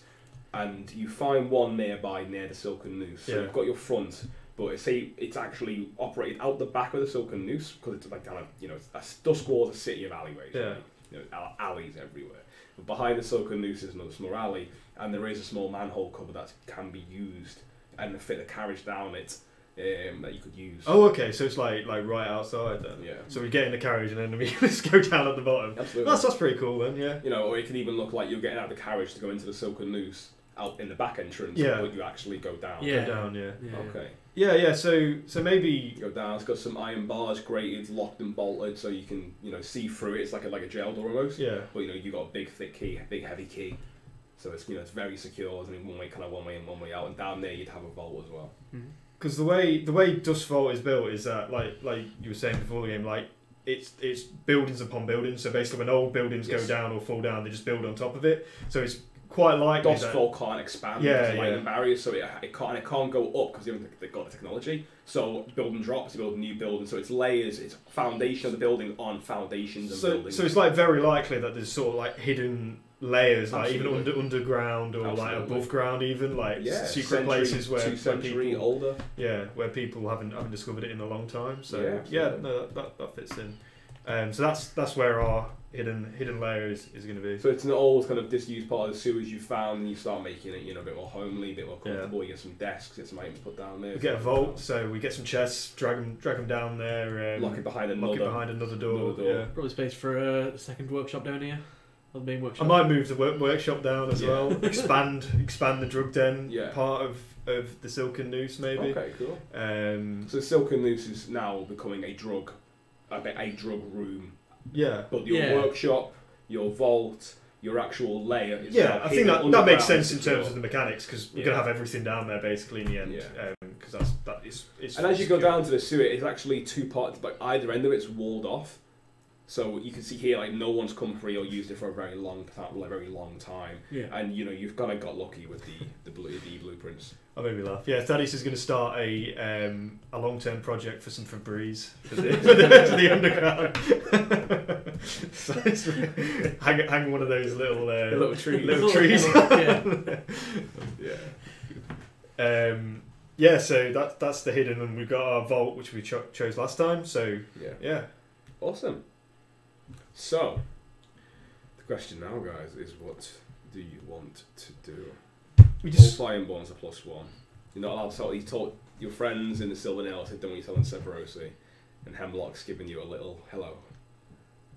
and you find one nearby near the Silken Noose. So you've got your front. But it's actually operated out the back of the Silken Noose because it's like kind of Doskvol is a city of alleyways. Yeah. Right? Alleys everywhere. But behind the Silken Noose is another small alley, and there is a small manhole cover that can be used and fit a carriage down it that you could use. Oh, okay. So it's like right outside then. Yeah. So we get in the carriage and then we just go down at the bottom. Absolutely. That's pretty cool then. Yeah. Or it could even look like you're getting out of the carriage to go into the Silken Noose out in the back entrance. Yeah. But you actually go down. Yeah. Go down. Yeah. Okay. Yeah. So maybe go down. It's got some iron bars grated, locked and bolted, so you can see through it. It's like a jail door almost. Yeah. But you got a big thick key, big heavy key, so it's it's very secure. It's one way in, one way out, and down there you'd have a vault as well. Because the way Doskvol is built is that like you were saying before the game, like it's buildings upon buildings. So basically, when old buildings go down or fall down, they just build on top of it. So it's quite likely Doskvol can't expand because of lightning barriers, so it can't go up because they've got the technology. So building drops, you build a new building. So it's layers, it's foundation of the building on foundations and buildings. So it's like very likely that there's sort of like hidden layers, like even underground or like above ground, even like secret places where people older. Yeah, where people haven't discovered it in a long time. So that fits in. So that's where our hidden layer is going to be. So it's an old kind of disused part of the sewers you found, and you start making it a bit more homely, a bit more comfortable. You get some desks, get some items put down there. We get a vault, so we get some chests, drag them down there, lock it behind another door. Yeah. Probably space for a second workshop down here. The main workshop. I might move the workshop down as well. Expand the drug den part of the Silken Noose maybe. Okay, cool. So Silken Noose is now becoming a drug room. Yeah. But your workshop, your vault, your actual layer is Yeah, I think that makes underground sense in secure. terms of the mechanics, because we're going to have everything down there basically in the end. Yeah. Because that is. And as you go down to the sewer, it's actually two parts, but either end of it's walled off. So you can see here, like, no one's come free or used it for a very long time. Yeah. And you've kind of got lucky with the blueprints. I made me laugh. Yeah, Thadeus is going to start a long-term project for some Febreze for the underground. So hang one of those little trees. Yeah. So that's the hidden, and we've got our vault, which we chose last time. So yeah. Awesome. So the question now, guys, is what do you want to do? We just All flying bonds are +1. You're not allowed to tell. You told your friends in the Silver Nail said don't want you telling Severosi, and Hemlock's giving you a little hello.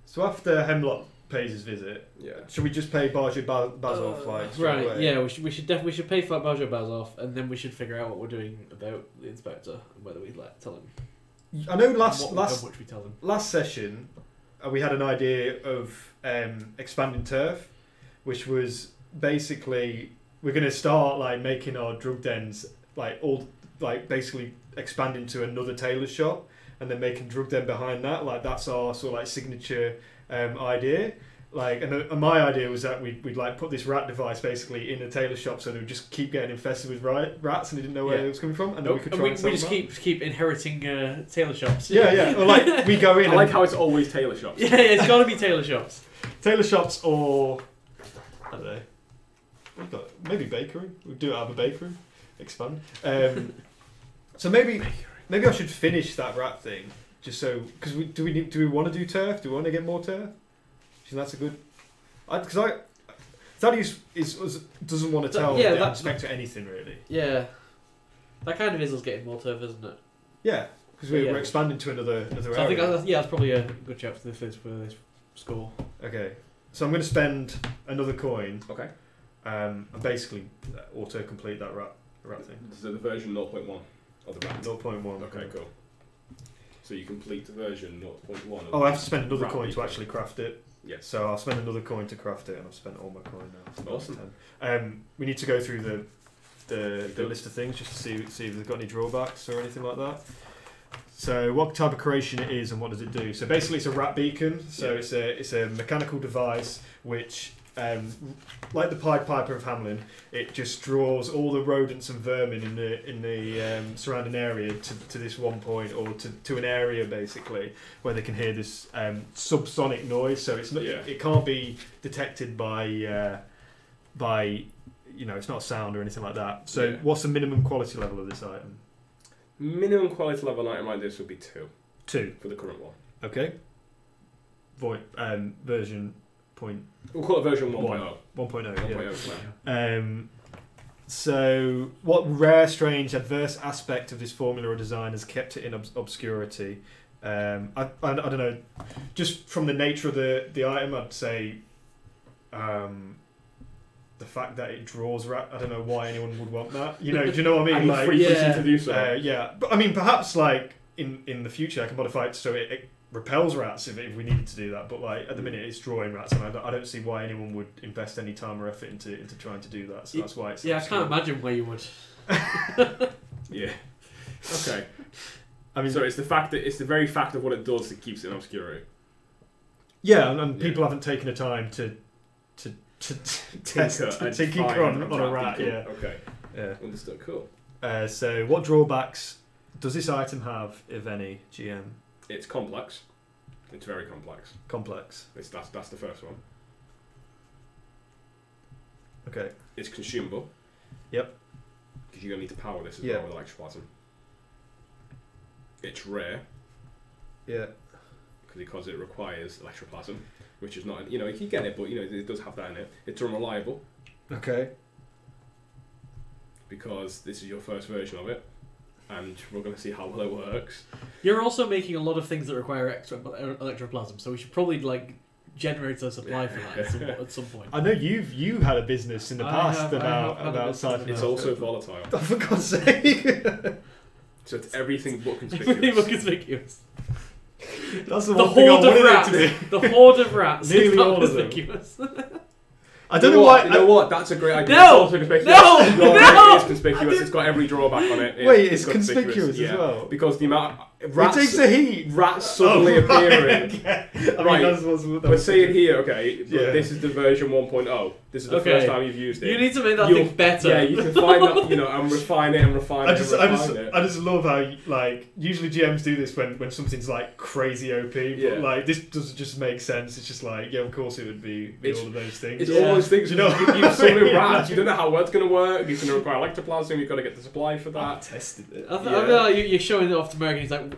So after Hemlock pays his visit, should we just pay Barjo Bazov right? away? Yeah, we should definitely pay for Barjo Bazov, and then we should figure out what we're doing about the inspector and whether we tell him. I know last session we had an idea of expanding turf, which was basically we're going to start like making our drug dens basically expand into another tailor shop, and then making drug den behind that. Like that's our sort of like signature idea. Like, and my idea was that we'd like put this rat device basically in the tailor shop, so they would just keep getting infested with rats, and they didn't know where it was coming from, and then we could try and we just keep inheriting tailor shops. Yeah. Or like we go in. I like how it's always tailor shops. Yeah, it's got to be tailor shops. Tailor shops, or I don't know. We've got maybe bakery. We'll do it out of a bakery. Expand. So maybe I should finish that rat thing, just so because do we want to do turf? Do we want to get more turf? So that's a good. Because Thaddeus doesn't want to tell the inspector anything really. Yeah, that kind of is us getting more turf, isn't it? Yeah, because we're expanding to another area. I think that's probably a good shout for this score. Okay, so I'm going to spend another coin. Okay. And basically auto complete that rat thing. So the version 0.1 of the rat. 0.1. Okay, cool. So you complete the version 0.1. Oh, I have to spend another coin to actually craft it. Yes. So I'll spend another coin to craft it, and I've spent all my coin now. Awesome. We need to go through the list of things just to see if they've got any drawbacks or anything like that. So what type of creation it is and what does it do? So basically it's a rat beacon. So it's a mechanical device which, like the Pied Piper of Hamelin, it just draws all the rodents and vermin in the surrounding area to this one point, or to an area basically where they can hear this subsonic noise. So it's not, it can't be detected by it's not sound or anything like that. So what's the minimum quality level of this item? Minimum quality level item like this would be 2. 2 for the current one. Okay. Version point. We'll call it version 1.0. 1.0. Yeah. So, what rare, strange, adverse aspect of this formula or design has kept it in obscurity? I don't know. Just from the nature of the item, I'd say the fact that it draws rat. I don't know why anyone would want that. Do you know what I mean? Like, frequency to do so. But I mean, perhaps like in the future, I can modify it so it repels rats if we needed to do that. But like at the minute, it's drawing rats, and I don't see why anyone would invest any time or effort into trying to do that. So that's why it's. Yeah, I can't imagine why you would. Yeah. Okay. I mean, so it's the very fact of what it does that keeps it in obscurity. Yeah, and people haven't taken the time to tinker on a rat. Yeah. Okay. Yeah. Understood. Cool. So, what drawbacks does this item have, if any, GM? It's complex. It's very complex. Complex. That's the first one. Okay. It's consumable. Yep. Because you're going to need to power this as well with electroplasm. It's rare. Yeah. Because it requires electroplasm, which is not, you can get it, but it does have that in it. It's unreliable. Okay. Because this is your first version of it, and we're going to see how well it works. You're also making a lot of things that require extra electroplasm, so we should probably generate a supply for that at some point. I know you had a business in the past about siphon. It's also volatile. Oh, for God's sake! So it's everything but conspicuous. Everything but conspicuous. That's the one thing I wanted it to be. The horde of rats. Nearly all of them. I don't know why. You know what? That's a great idea. No! It's also conspicuous. No! It is conspicuous. It's got every drawback on it. Wait, it's conspicuous as well? Because the amount of It takes the heat. rats suddenly appearing. Okay. I mean, Right. that's We're saying here, okay, Yeah. this is the version 1.0. This is the Okay. first time you've used it. You need to make that You'll- thing better. Yeah, you can find that, and refine it and refine I it just, and I refine just, it. I just love how like usually GMs do this when something's like crazy OP, but Yeah. like this doesn't just make sense. It's just like of course it would be It's- all of those things. It's Yeah. all those things. You know- You summon rats. You don't know how word's going to work. It's going to require ectoplasm. You've got to get the supply for I that. tested it. I feel like you're showing it off to Merrick and he's like,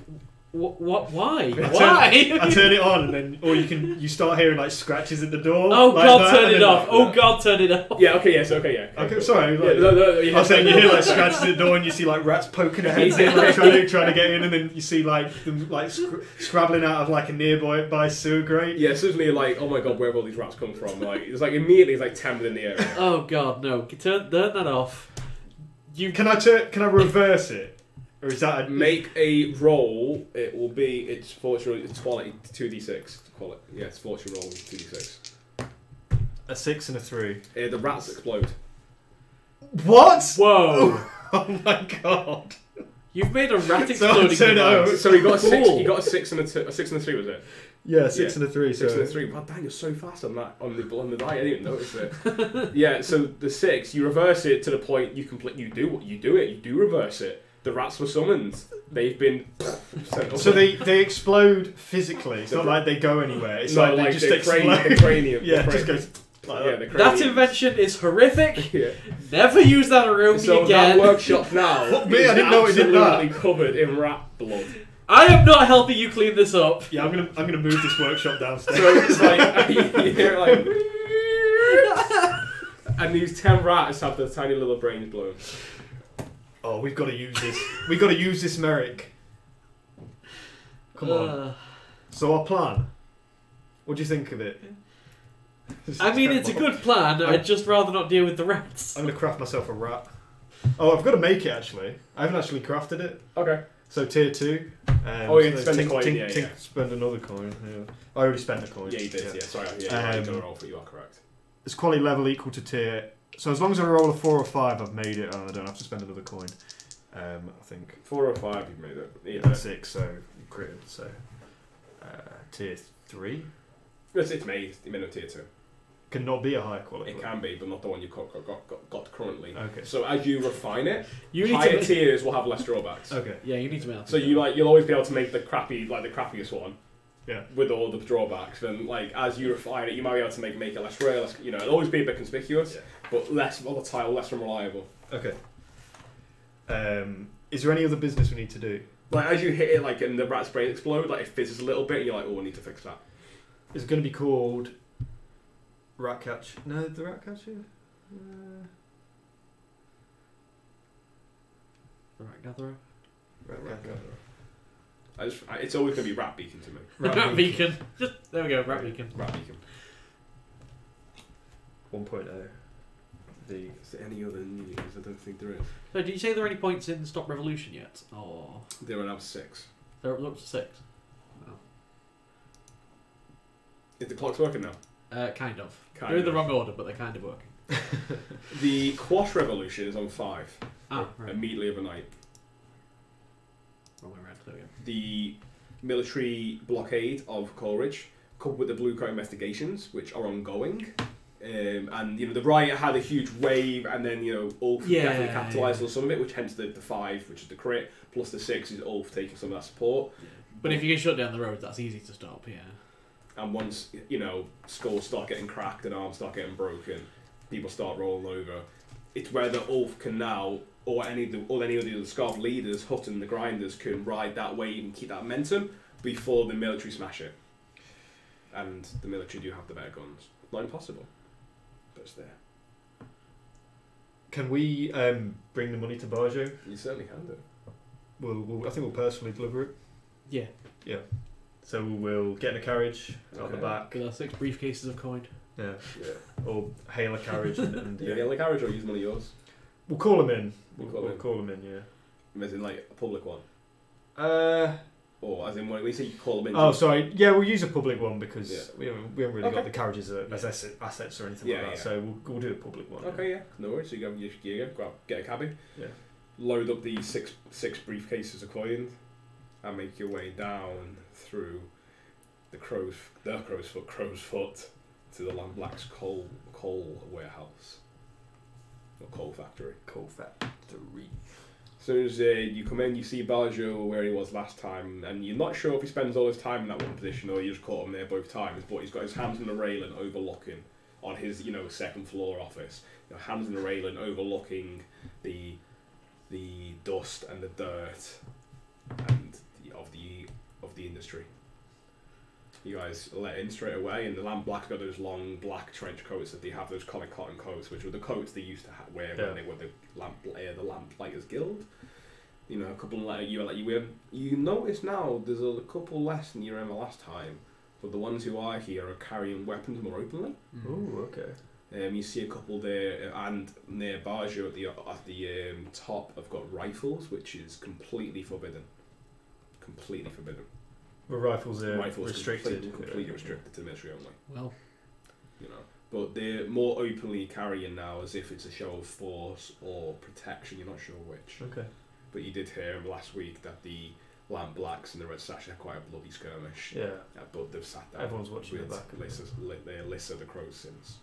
what? Why? I Why? turn it on and then, or you start hearing like scratches at the door. Oh like God, that, turn and it then, off! like, Oh God, turn it off! Yeah. Okay. Yes. Okay. Yeah. Okay, cool. sorry. Yeah, Like, yeah. I was saying you hear like scratches at the door and you see like rats poking their heads in, like trying to get in, and then you see like them like scrabbling out of like a nearby sewer grate. Yeah, suddenly you're like, oh my god, where have all these rats come from? Like, it's like immediately, it's like 10 within the area. Oh God, no! Turn that off. Can I reverse it? Or is that Make a roll. It will be. It's fortune. It's quality 2d6. Quality. Yeah, it's fortune roll 2d6. a 6 and a 3? The rats explode. What? Whoa! Oh my god! You've made a rat So exploding turn it over. device. So you got a six. Cool. You got a 6 and a 2. A 6 and a 3 was it? Yeah, 6 Yeah. and a 3. 6 So and a 3. Wow, dang, you're so fast on that on the die. I didn't even notice it. Yeah. So the 6, you reverse it to the point you complete. You do it. You do reverse it. The rats were summoned. They've been sent up. So they explode physically. It's not like they go anywhere. It's No, like they just the explode. the cranium. Yeah, the it just cranium. goes like Yeah, that. the That cranium. invention is horrific. Yeah. Never use that around me So again. that workshop now Fuck me, is I didn't know it did that. absolutely covered in rat blood. I am not helping you clean this up. Yeah, I'm gonna move this workshop downstairs. So it's like you hear it like, and these 10 rats have their tiny little brains blown. Oh, we've got to use this. We've got to use this, Merrick. Come on. So our plan. What do you think of it? I mean, it's a good plan. I'd just rather not deal with the rats. I'm gonna craft myself a rat. Oh, I've got to make it actually. I haven't actually crafted it. Okay. So tier 2. Oh, you spend a coin, yeah. Spend another coin. Yeah. I already spent a coin. Yeah, you did. Yeah, sorry. Yeah, you got a roll for it. You are correct. It's quality level equal to tier. So as long as I roll a 4 or 5, I've made it. Oh, I don't have to spend another coin. I think 4 or 5, you've made it. yeah, 6. So critted. So tier 3 It's made. You made it tier 2. cannot be a higher quality. It can be, but not the one you've got currently. Okay. So as you refine it, You need higher to. tiers will have less drawbacks. Okay. Yeah, you need to make that. So you'll always be able to make the crappiest one. Yeah. With all the drawbacks, then as you refine it, you might be able to make it less rare. It'll always be a bit conspicuous, but less volatile, less unreliable. Okay. Is there any other business we need to do? Like as you hit it, and the rat's brain explode, it fizzes a little bit, and you're like, oh, I need to fix that. Is it going to be called Rat Catch? No, the Rat Catcher. Rat gatherer. Rat Catcher. It's always going to be Rat Beacon to me. Rat beacon. There we go. Rat beacon. Rat Beacon. 1.0. Is there any other news? I don't think there is. So, did you say there are any points in Stop Revolution yet? Or There are now 6. they're up to 6. Is the clock's working now? Kind of. Kind They're in the of. wrong order, but they're kind of working. The Quash Revolution is on 5. Ah, right. Immediately overnight. Wrong way around. There we go. The military blockade of Coleridge, coupled with the Blue Coat investigations, which are ongoing. And the riot had a huge wave, and then Ulf definitely capitalised on some of it, which hence the 5, which is the crit, plus the 6 is Ulf taking some of that support. But if you can shut down the roads, that's easy to stop. Yeah. And once skulls start getting cracked and arms start getting broken, people start rolling over. It's where the Ulf can now, or any of the Scarf leaders, Hutton, the Grinders, can ride that wave and keep that momentum before the military smash it. And the military do have the better guns. Not impossible, but it's there. Can we bring the money to Barjo? You certainly can do. I think we'll personally deliver it. Yeah. Yeah. So we'll get in a carriage out the Okay. back. With our 6 briefcases of coin. Yeah. Yeah. Or hail a carriage and Yeah, the carriage or use one of yours. We'll call him in. We'll call him. Yeah. As in a public one. Or Or as in when we say you call them in? Oh, sorry. Yeah, we'll use a public one because Yeah. we haven't really got the carriages as assets or anything like that. Yeah. So we'll do a public one. Okay, yeah. No worries. So you go your gear, go out, get a cabbie. Yeah. Load up the six briefcases of coin, and make your way down through the crow's foot to the Black's coal warehouse or coal factory. Coal factory. As soon as you come in, you see Baljo where he was last time, and you're not sure if he spends all his time in that one position or you just caught him there both times. But he's got his hands on the railing, overlooking on his second floor office. Hands on the railing, overlooking the dust and the dirt and of the industry. You guys let in straight away, and the Lamb Black's got those long black trench coats that they have, those comic cotton coats, which were the coats they used to wear when they were the Lamplighters Guild. A couple of you notice now there's a couple less than you remember last time, but the ones who are here are carrying weapons more openly. Oh, okay. You see a couple there, and near Barjo at the top have got rifles, which is completely forbidden. Completely forbidden. The rifles are restricted. Completely restricted to the military only. Well, but they're more openly carrying now, as if it's a show of force or protection. You're not sure which. Okay. But you did hear last week that the Lamp Blacks and the Red Sash had quite a bloody skirmish. Yeah. But they've sat down. Everyone's watching the back. Lyssa the Crow since.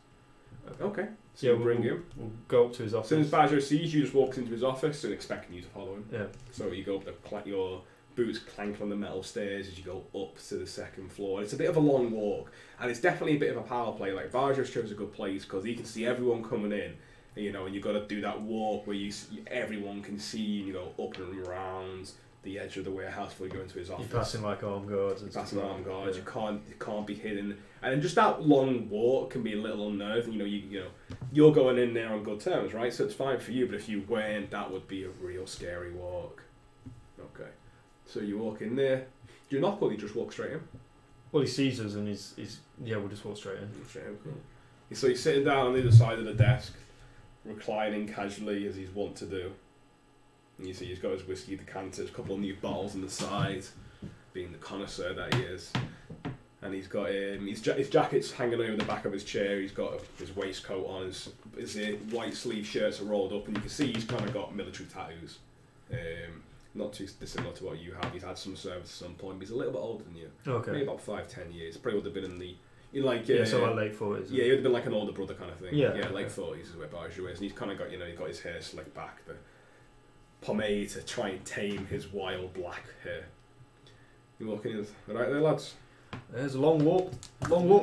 Okay. So yeah, you bring him. We'll go up to his office. As soon as Bajo sees you, just walks into his office and expecting you to follow him. Yeah. So you go up your boots clank on the metal stairs as you go up to the second floor. It's a bit of a long walk, and it's definitely a bit of a power play. Like Bajo chose a good place because he can see everyone coming in, and you've got to do that walk where everyone can see, and you go up and around the edge of the warehouse before you go into his office. You're passing like armed guards. Yeah. You can't be hidden, and then just that long walk can be a little unnerving. You're going in there on good terms, right? So it's fine for you, but if you weren't, that would be a real scary walk. Okay. So you walk in there. Do you knock or you just walk straight in? Well, he sees us and we'll just walk straight in. Cool. So he's sitting down on the other side of the desk, reclining casually as he's wont to do. And you see he's got his whiskey decanters, a couple of new bottles on the side, being the connoisseur that he is. And he's got his jacket's hanging over the back of his chair. He's got his waistcoat on. His white sleeve shirts are rolled up, and you can see he's kind of got military tattoos. Not too dissimilar to what you have. He's had some service at some point, but he's a little bit older than you. Okay. Maybe about 5-10 years. Probably would have been in the... so like late 40s. Yeah, he would have been like an older brother kind of thing. Yeah. Late 40s is where Bajo is. And he's kind of got, he's got his hair slicked back, the pomade to try and tame his wild black hair. You walking in, alright there, lads? There's a long walk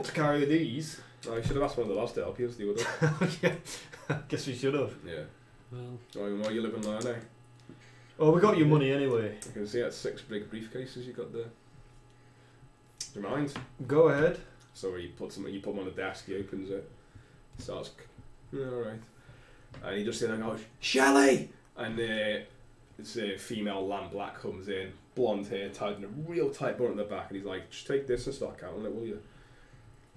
to carry these. Oh, you should have asked one of the lads to help you, they would have. Yeah, I guess we should have. Yeah. well, Why are you living there now? Oh, we got your money anyway. You can see that's 6 big briefcases you got there. Do you mind? Go ahead. So you put them on the desk, he opens it, starts, alright. And he just goes, Shelley! And it's a female Lamb Black comes in, blonde hair, tied in a real tight bun at the back, and he's like, just take this and start counting it, will you?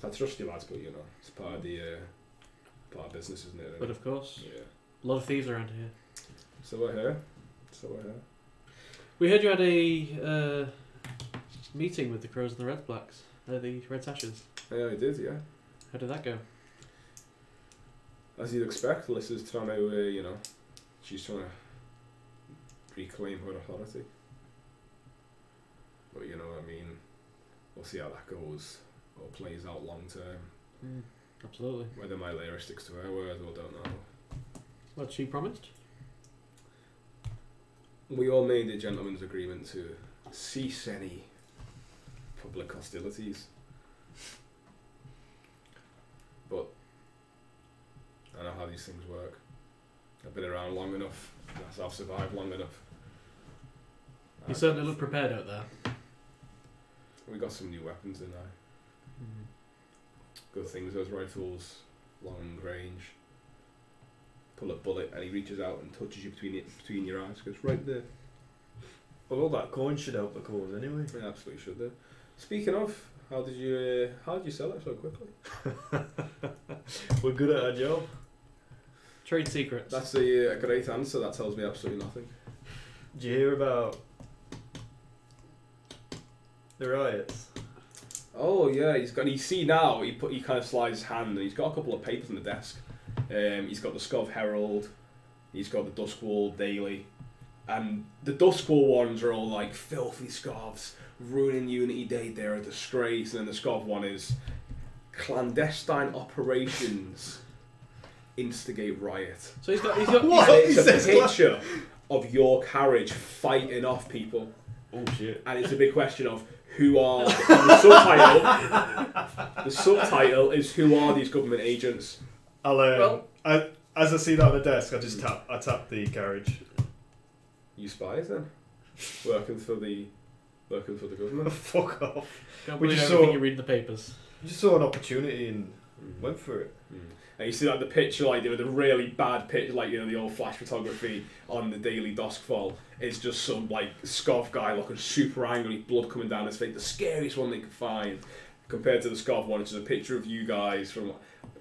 So I trust you lads, but it's part of business, isn't it? but of course, Yeah. a lot of thieves around here. So I hear. We heard you had a meeting with the Crows and the Red Blacks, the Red Sashes. Yeah, I did, yeah. How did that go? As you'd expect, Alyssa's trying to, she's trying to reclaim her authority. But we'll see how that goes or plays out long term. Absolutely. Whether my layer sticks to her words, I don't know. What she promised? We all made a gentleman's agreement to cease any public hostilities. But I know how these things work. I've been around long enough. I've survived long enough. You certainly look prepared out there. We got some new weapons in now. Good things, those rifles, long range. Pull a bullet and he reaches out and touches you between your eyes. Goes right there. Well, all that coin should help the cause anyway. Yeah, absolutely should do. Speaking of, how did you sell it so quickly? We're good at our job. Trade secrets. That's a great answer. That tells me absolutely nothing. Did you hear about The riots. Oh yeah, you see now, he kind of slides his hand and he's got a couple of papers on the desk. He's got the Scov Herald, he's got the Doskvol Daily, and the Doskvol ones are all like filthy Scovs, ruining Unity Day, they're a disgrace, and then the Scov one is clandestine operations instigate riot. So he's got What? And it's He a says picture of your carriage fighting off people. Oh shit. And it's a big question of who are the subtitle. The subtitle is who are these government agents? As I see that on the desk, I tap the carriage. You spies then, working for the government. Fuck off. Can't We believe just everything saw- you read in the papers. You just saw an opportunity and went for it. And you see like the picture, like the really bad picture, like the old flash photography on the Daily Doskvol. It's just some like Scov guy looking super angry, blood coming down his face. The scariest one they could find, compared to the Scov one, which is a picture of you guys from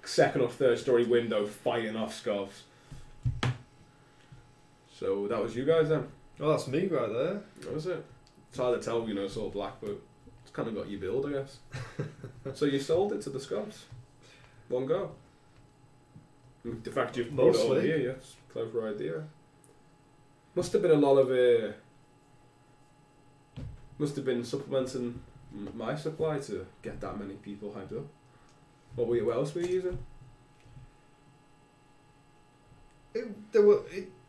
second or third story window fighting off Scovs. So that was you guys then. Oh, that's me right there. That was it. It's hard to tell, it's all black, but it's kind of got you billed, I guess. So you sold it to the Scovs. One go. The fact you've brought it over Mostly. here, yes. Clever idea. Must have been a lot of must have been supplementing my supply to get that many people hyped up. What else were you using? It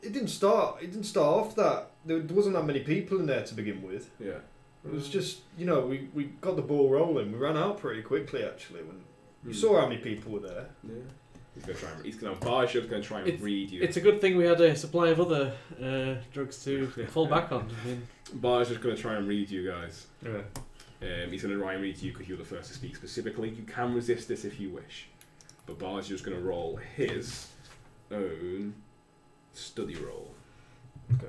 didn't start off that there wasn't that many people in there to begin with. Yeah. It was just we got the ball rolling. We ran out pretty quickly actually when you saw how many people were there. Yeah. He's gonna Barsha's gonna try and read you. It's a good thing we had a supply of other drugs to fall back on. I mean, Barsha's gonna try and read you guys. Yeah. He's going to try and read you because you're the first to speak specifically. You can resist this if you wish. But Bar's just going to roll his own study roll. Okay.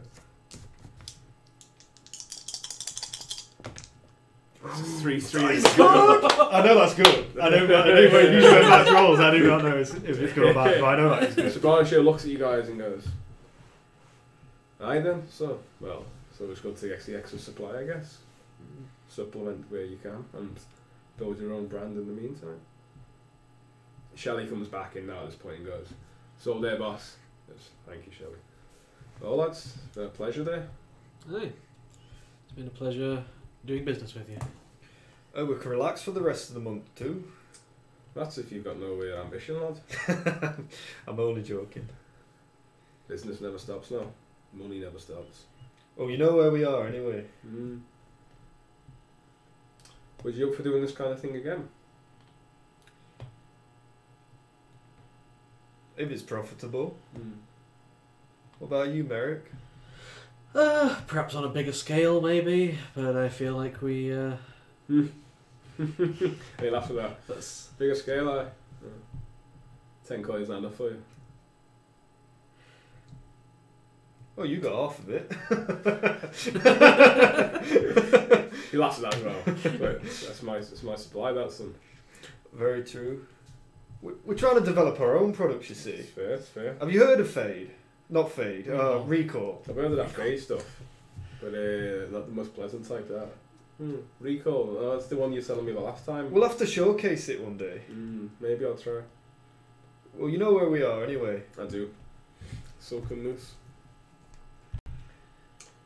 Three. I know that's good. I know when you went back rolls, I do not know if it's good or bad, but I know that is good. So Barsha looks at you guys and goes, aye then, so it's good to get the extra supply, I guess. Supplement where you can and build your own brand in the meantime. Shelley comes back in now at this point and goes, so there, boss. Yes, thank you, Shelley. Well, lads, it's been a pleasure there. hey, it's been a pleasure doing business with you. Oh, we can relax for the rest of the month too. That's if you've got no ambition, lad. I'm only joking. Business never stops, no. Money never stops. Oh, you know where we are anyway. Would you up for doing this kind of thing again? If it's profitable. What about you, Merrick? Perhaps on a bigger scale, maybe. But I feel like we. Hey, laugh at that. That's Bigger scale, aye. 10 coins not enough for you. Oh, you got half of it. He laughs at that as well. But that's my supply, that's some. Very true. We're trying to develop our own products, you see. It's fair. Have you heard of Fade? Not Fade, No. Recall. I've heard of that phase stuff, but not the most pleasant type, that. Recall, that's the one you were telling me the last time. We'll have to showcase it one day. Maybe I'll try. Well, you know where we are anyway. I do. Silken Noose.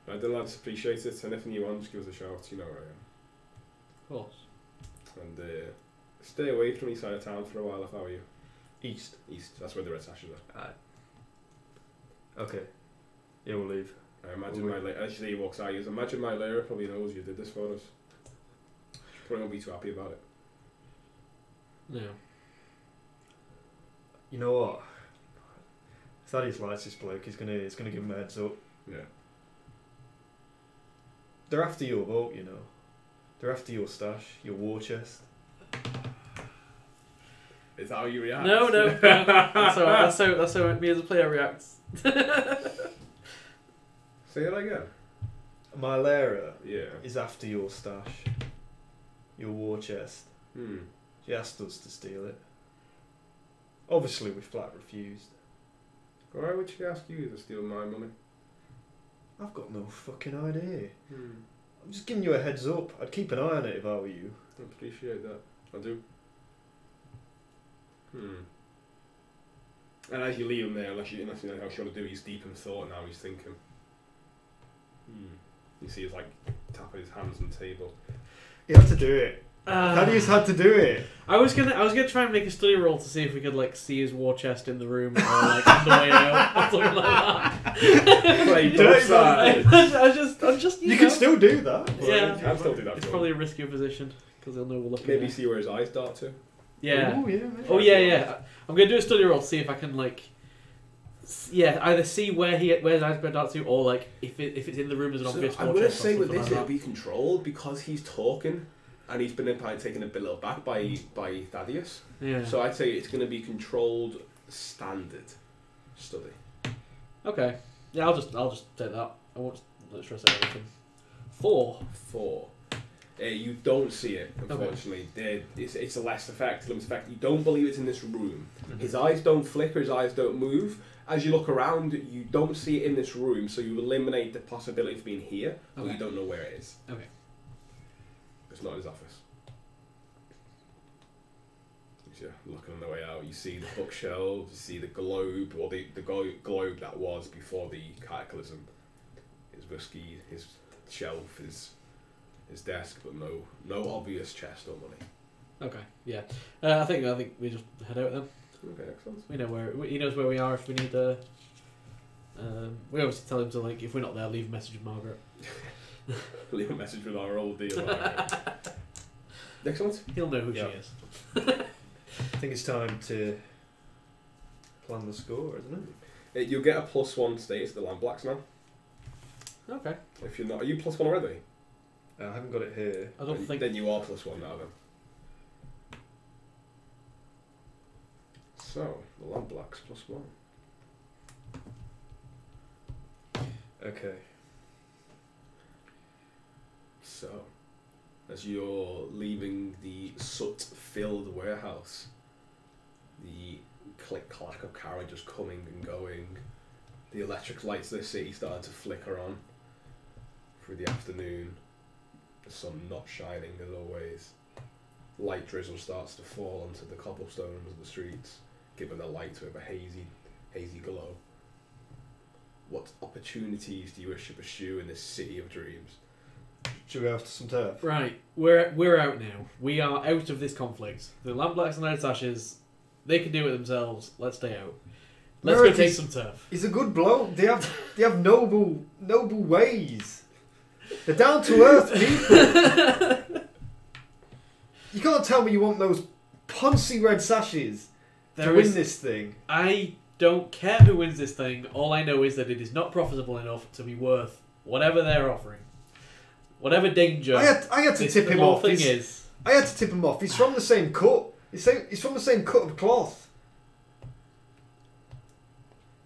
I do, lads, appreciate it. Anything you want, just give us a shout, you know where I am. of course. And stay away from east side of town for a while if I were you. East. East, that's where the Red Sashes are. Aye. Okay. Yeah, we'll leave. I imagine my layer, actually he walks out, he goes, imagine my layer probably knows you did this for us. Probably won't be too happy about it. No. You know what? Thaddeus likes this bloke. He's gonna give him a heads up. Yeah. They're after your vote, you know. They're after your stash, your war chest. Is that how you react? No. That's how me as a player reacts. Say it again. My Lara Yeah. is after your stash, your war chest. She asked us to steal it. Obviously, we flat refused. Why would she ask you to steal my money? I've got no fucking idea. I'm just giving you a heads up. I'd keep an eye on it if I were you. I appreciate that. I do. And as you leave him there, unless you know how sure to do, he's deep in thought now. He's thinking. You see, he's like tapping his hands on the table. You have to do it. Thaddeus had to do it. I was gonna try and make a study roll to see if we could like see his war chest in the room or like on the way out or something like that. I'm just. You can still do that. Yeah, you can still do that. It's probably a riskier position because they'll know we're looking. Maybe see where his eyes dart to. Yeah. Ooh, yeah. Oh yeah. I'm gonna do a study roll to see if I can like. Yeah, either see where his eyes go dart to, or like if it's in the room as an obvious. I'm gonna say with this it'll be controlled because he's talking. And he's been taken a bit little back by Thadeus. Yeah. So I'd say it's going to be controlled standard study. Okay. Yeah, I'll just take that. I won't stress out anything. 4. You don't see it, unfortunately. Okay. It's a less effect. You don't believe it's in this room. Mm-hmm. His eyes don't flicker. His eyes don't move. As you look around, you don't see it in this room. So you eliminate the possibility of being here, but you don't know where it is. Okay. It's not in his office. You're looking on the way out. You see the bookshelves. You see the globe, or the globe that was before the cataclysm. His whiskey, his shelf, his desk, but no obvious chest or money. Okay. Yeah. I think we just head out then. Okay, excellent. We know he knows where we are if we need to. We obviously tell him to like if we're not there, leave a message with Margaret. Leave a message with our old deal. Excellent. He'll know who she is. I think it's time to plan the score, isn't it? You'll get a +1 status to the Land Blacks now. Okay. If you're not, are you +1 already? I haven't got it here. I don't think. Then you are +1 now then. So the Land Blacks +1. Okay. So, as you're leaving the soot-filled warehouse, the click-clack of carriages coming and going, the electric lights of the city starting to flicker on through the afternoon, the sun not shining as always. Light drizzle starts to fall onto the cobblestones of the streets, giving the light with a hazy glow. What opportunities do you wish to pursue in this city of dreams? Should we go after some turf? Right, we're out now. We are out of this conflict. The Land Blacks and Red Sashes, they can do it themselves. Let's stay out. Let's Merrick go take some turf. He's a good bloke. They have noble ways. They're down to earth people. You can't tell me you want those poncy Red Sashes to win this thing. I don't care who wins this thing. All I know is that it is not profitable enough to be worth whatever they're offering. Whatever danger. I had to tip him off. I had to tip him off. He's from the same cut. He's from the same cut of cloth.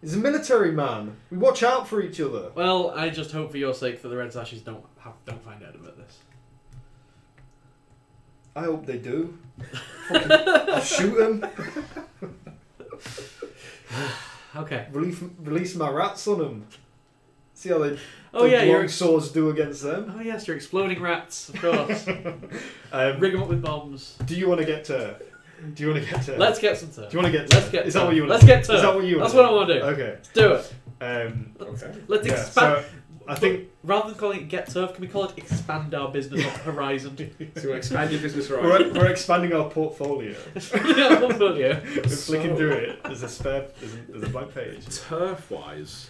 He's a military man. We watch out for each other. Well, I just hope for your sake that the Red Sashes don't find out about this. I hope they do. I'll shoot them. Okay. Release my rats on them. See how they. Long swords do against them. Oh yes, you're exploding rats, of course. Rig them up with bombs. Do you want to get turf? Let's get some turf. Do you want to get turf? Is that what you want? Let's get turf. Is that what you want? That's what I want to do. Okay. Let's do it. Okay. Let's expand. So I think rather than calling it get turf, can we call it expand our business horizon? So expand your business horizon. We're expanding our portfolio. Our portfolio. We're flicking through it. There's a blank page. Turf-wise,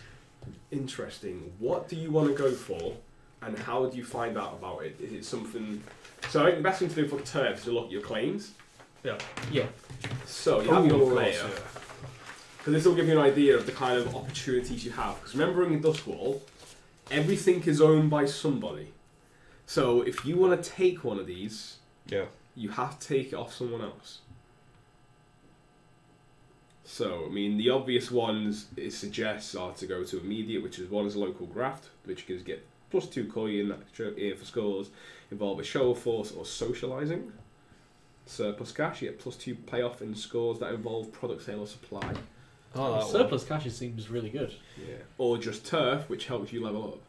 interesting. What do you want to go for, and how do you find out about it? Is it something? So I think the best thing to do for turf is to look at your claims. Yeah. So you have your layer. Because this will give you an idea of the kind of opportunities you have. Because remember in Doskvol, everything is owned by somebody. So if you want to take one of these, you have to take it off someone else. So, I mean, the obvious ones it suggests are to go to immediate, which is one is a local graft, which can get +2 coin for scores, involve a show of force or socialising. Surplus cash, you get +2 payoff in scores that involve product sale or supply. Oh, surplus cash seems really good. Yeah. Or just turf, which helps you level up.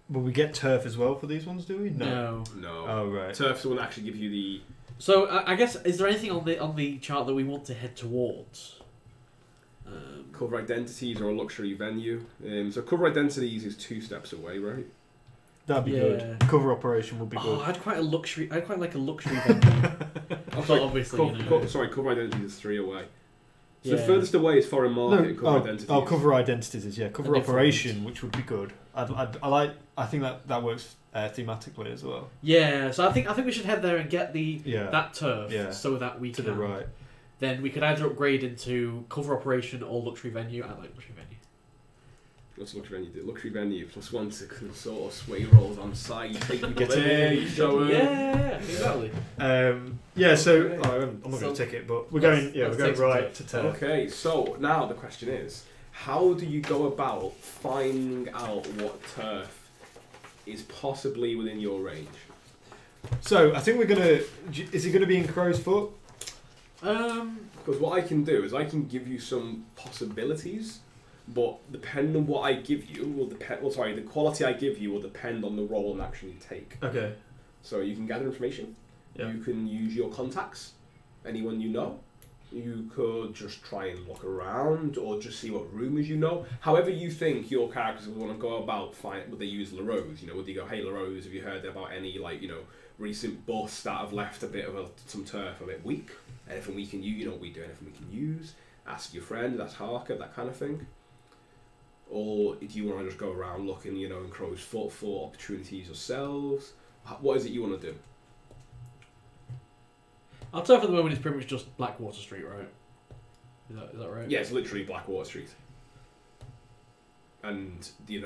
will we get turf as well for these ones? Do we? No. Oh right. Turf's the one that actually give you the. So I guess is there anything on the chart that we want to head towards? Cover identities or a luxury venue. So cover identities is 2 steps away, right? That'd be good. Cover operation would be good. I'd quite like a luxury venue. But obviously, cover identities is 3 away. So Yeah. the furthest away is foreign market and cover identities. Oh, cover identities is cover operation, which would be good. I think that works thematically as well. Yeah, so I think we should head there and get that turf so that we to can. the right. Then we could either upgrade into cover operation or luxury venue. I like luxury venue. What's luxury venue do? Luxury venue +1 to consort or sway rolls on site. Take people there, you show them. Yeah, exactly. So I'm not going to take it, but we're going. Yeah, we're going right to turf. Okay, so now the question is, how do you go about finding out what turf is possibly within your range? So I think we're gonna. Is it going to be in Crow's Foot? Because what I can do is I can give you some possibilities, but depending on what I give you will depend. Well, sorry, the quality I give you will depend on the role and action you take. Okay. So you can gather information. Yeah. You can use your contacts, anyone you know. You could just try and look around, or just see what rumours you know. However you think your characters would want to go about would they use LaRose? Would they go, hey LaRose, have you heard about any recent busts that have left a bit of some turf a bit weak? Anything we can use, we do anything we can use. Ask your friend, ask Harper, that kind of thing. Or do you want to just go around looking, in Crow's Foot for opportunities yourselves? What is it you want to do? Our turf at the moment is pretty much just Blackwater Street, right? Is that right? Yeah, it's literally Blackwater Street. And the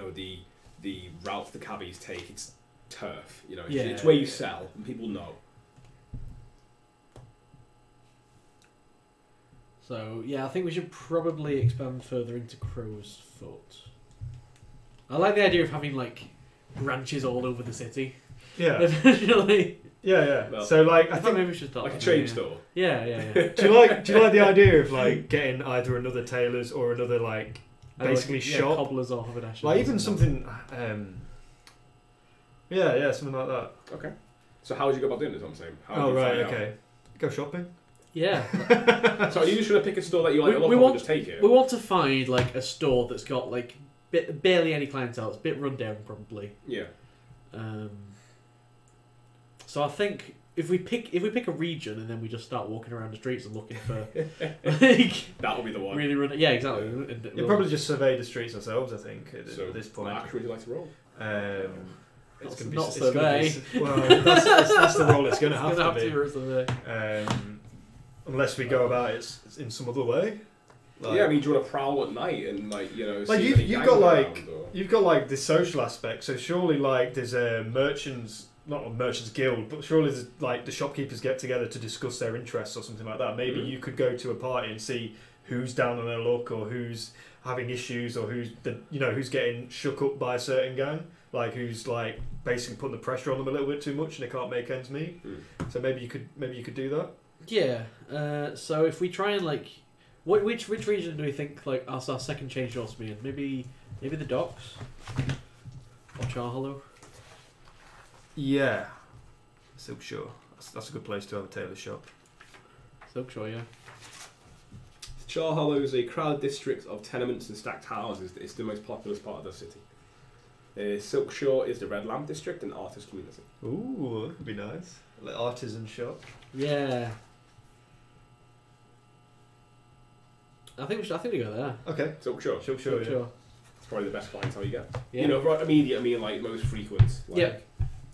route the cabbies take, it's turf. It's where you sell and people know. So I think we should probably expand further into Crow's Foot. I like the idea of having branches all over the city. Yeah. Eventually. Yeah. Well, so I think maybe we should start a chain store. Yeah. Do you like the idea of getting either another tailor's or another basically shop, cobblers or haberdashers, even something something like that. Okay. So how would you go about doing this? I'm saying. Okay. Go shopping. Yeah. So are you just going to pick a store that you like a lot and just take it? We want to find a store that's got barely any clientele. It's a bit run down probably. Yeah. So I think if we pick a region and then we just start walking around the streets and looking for that will be the one. Really run. Yeah, exactly. Yeah. You'll probably just survey the streets ourselves. I think at this point. What would you like to roll? It's going to be not survey. That's the role it's going to have to be. Unless we go about it in some other way. Do you want to prowl at night and you've got the social aspect. So surely there's a not a merchants guild, but surely there's the shopkeepers get together to discuss their interests or something like that. Maybe you could go to a party and see who's down on their luck or who's having issues or who's getting shook up by a certain gang. Who's basically putting the pressure on them a little bit too much and they can't make ends meet. So maybe you could do that. Yeah. So if we try and which region do we think our second change will be in? Maybe the docks or Charhollow. Yeah. Silkshore. That's a good place to have a tailor shop. Silkshore, yeah. Charhollow is a crowded district of tenements and stacked houses. It's the most populous part of the city. Silkshore is the Red Lamp district and artist community. Ooh, that could be nice. Artisan shop. Yeah. I think we go there. Okay. Silkshore. Yeah. It's probably the best clientele you get. Yeah. Immediate. most frequent.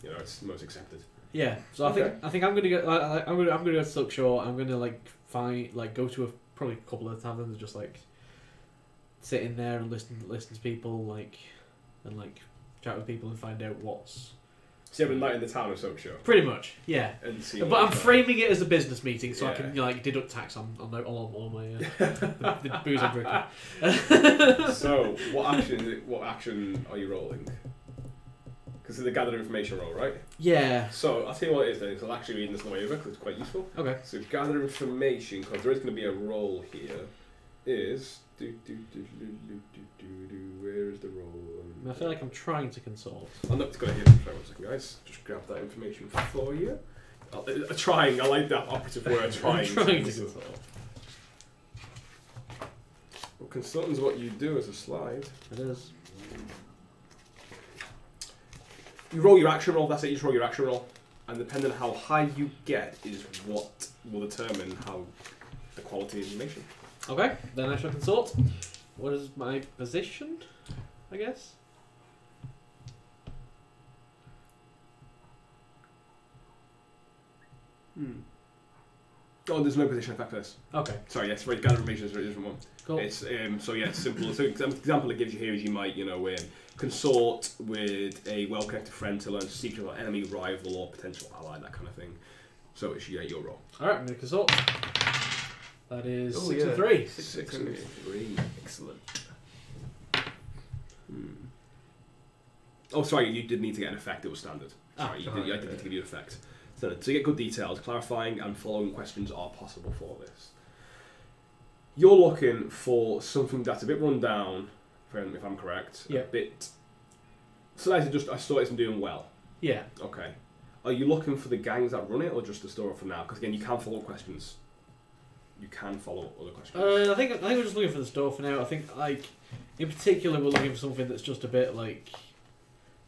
It's most accepted. Yeah. So okay. I think I'm gonna go. I'm gonna go to Silkshore. I'm gonna find go to probably a couple of taverns and just sit in there and listen to people and chat with people and find out what's. So you have a night in the town of Silkshore. Pretty much, yeah. And see but I'm framing it as a business meeting, so I can deduct tax on all my the booze I'm drinking. So what action are you rolling? Because it's the gather information roll, right? Yeah. So I'll tell you what it is then. I'll actually read this on the way over because it's quite useful. Okay. So gather information, because there is going to be a roll here. Is where is the roll? I feel like I'm trying to consult. I'm not going to hear from one second, guys. Just grab that information for you. Trying, I like that operative word, trying. I'm trying to consult. Well, consulting's what you do as a slide. It is. You roll your action roll, that's it, you just roll your action roll. And depending on how high you get is what will determine how the quality of information. Okay, then I shall consult. What is my position, I guess? Oh, there's no position effect for this. Okay. Sorry, yes, right, gather information is a different one. Cool. It's so yeah, it's simple. So example it gives you here is you might, consort with a well-connected friend to learn secrets about enemy, rival, or potential ally, that kind of thing. So it's your role. Alright, I'm going to consult. That is 6 and 3. 6 and 3. Excellent. Oh, sorry, you did need to get an effect. It was standard. Sorry, I did need to give you an effect. So to get good details, clarifying and following questions are possible for this. You're looking for something that's a bit run down, if I'm correct. Yeah. A bit. So I saw it's doing well. Yeah. Okay. Are you looking for the gangs that run it, or just the store for now? Because again, you can follow questions. You can follow other questions. I think we're just looking for the store for now. I think in particular we're looking for something that's just a bit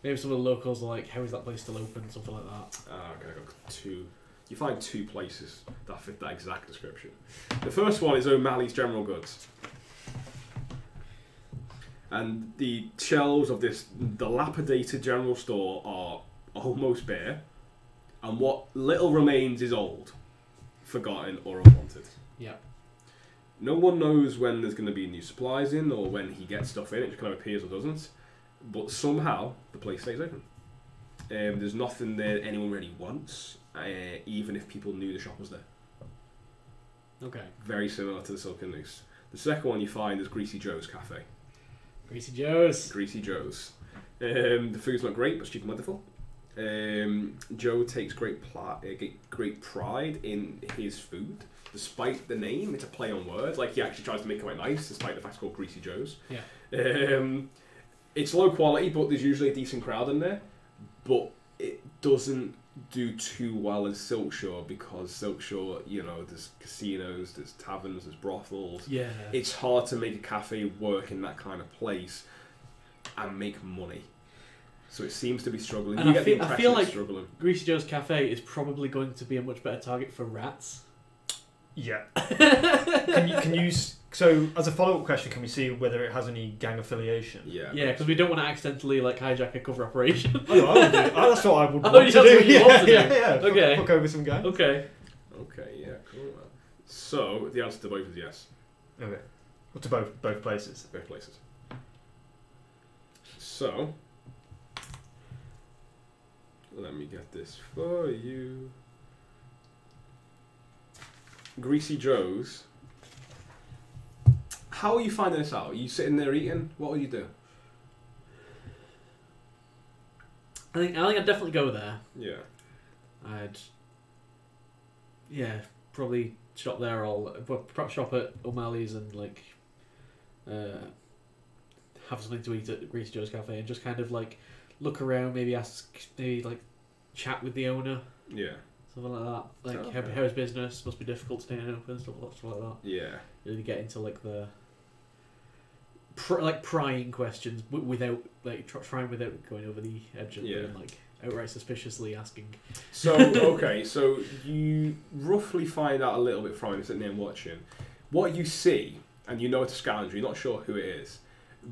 maybe some of the locals are like, how is that place still open? Something like that. Okay, I got 2. You find 2 places that fit that exact description. The first one is O'Malley's General Goods. And the shelves of this dilapidated general store are almost bare. And what little remains is old, forgotten, or unwanted. Yeah. No one knows when there's going to be new supplies in or when he gets stuff in. It just kind of appears or doesn't. But somehow, the place stays open. There's nothing there anyone really wants, even if people knew the shop was there. Okay. Very similar to the Silken Noose. The second one you find is Greasy Joe's Cafe. Greasy Joe's. Greasy Joe's. The food's not great, but it's cheap and wonderful. Joe takes great pride in his food, despite the name. It's a play on words. Like, he actually tries to make it quite nice, despite the fact it's called Greasy Joe's. Yeah. It's low quality, but there's usually a decent crowd in there. But it doesn't do too well in Silkshore because Silkshore, there's casinos, there's taverns, there's brothels. Yeah. It's hard to make a cafe work in that kind of place and make money. So it seems to be struggling. And I feel like struggling. Greasy Joe's Cafe is probably going to be a much better target for rats. Yeah. Can you? So, as a follow-up question, can we see whether it has any gang affiliation? Yeah. Yeah, because we don't want to accidentally hijack a cover operation. I would do. That's what I would want to that's do. What you want to do. Yeah. Okay. Fuck over some gang. Okay. Okay. Yeah. Cool. So the answer to both is yes. Okay. Well, to both places. Both places. So let me get this for you. Greasy Joe's. How are you finding this out? Are you sitting there eating? What will you do? I think I'd definitely go there. Yeah. Probably shop there shop at O'Malley's and have something to eat at Greasy Joe's Cafe and just kind of look around, maybe chat with the owner. Yeah. Something like that. Okay. How's business? Must be difficult staying open, stuff like that. Yeah. Really get into the prying questions without trying without going over the edge of being outright suspiciously asking. So okay, so you roughly find out a little bit from him sitting there and watching. What you see, and it's a scoundrel, you're not sure who it is,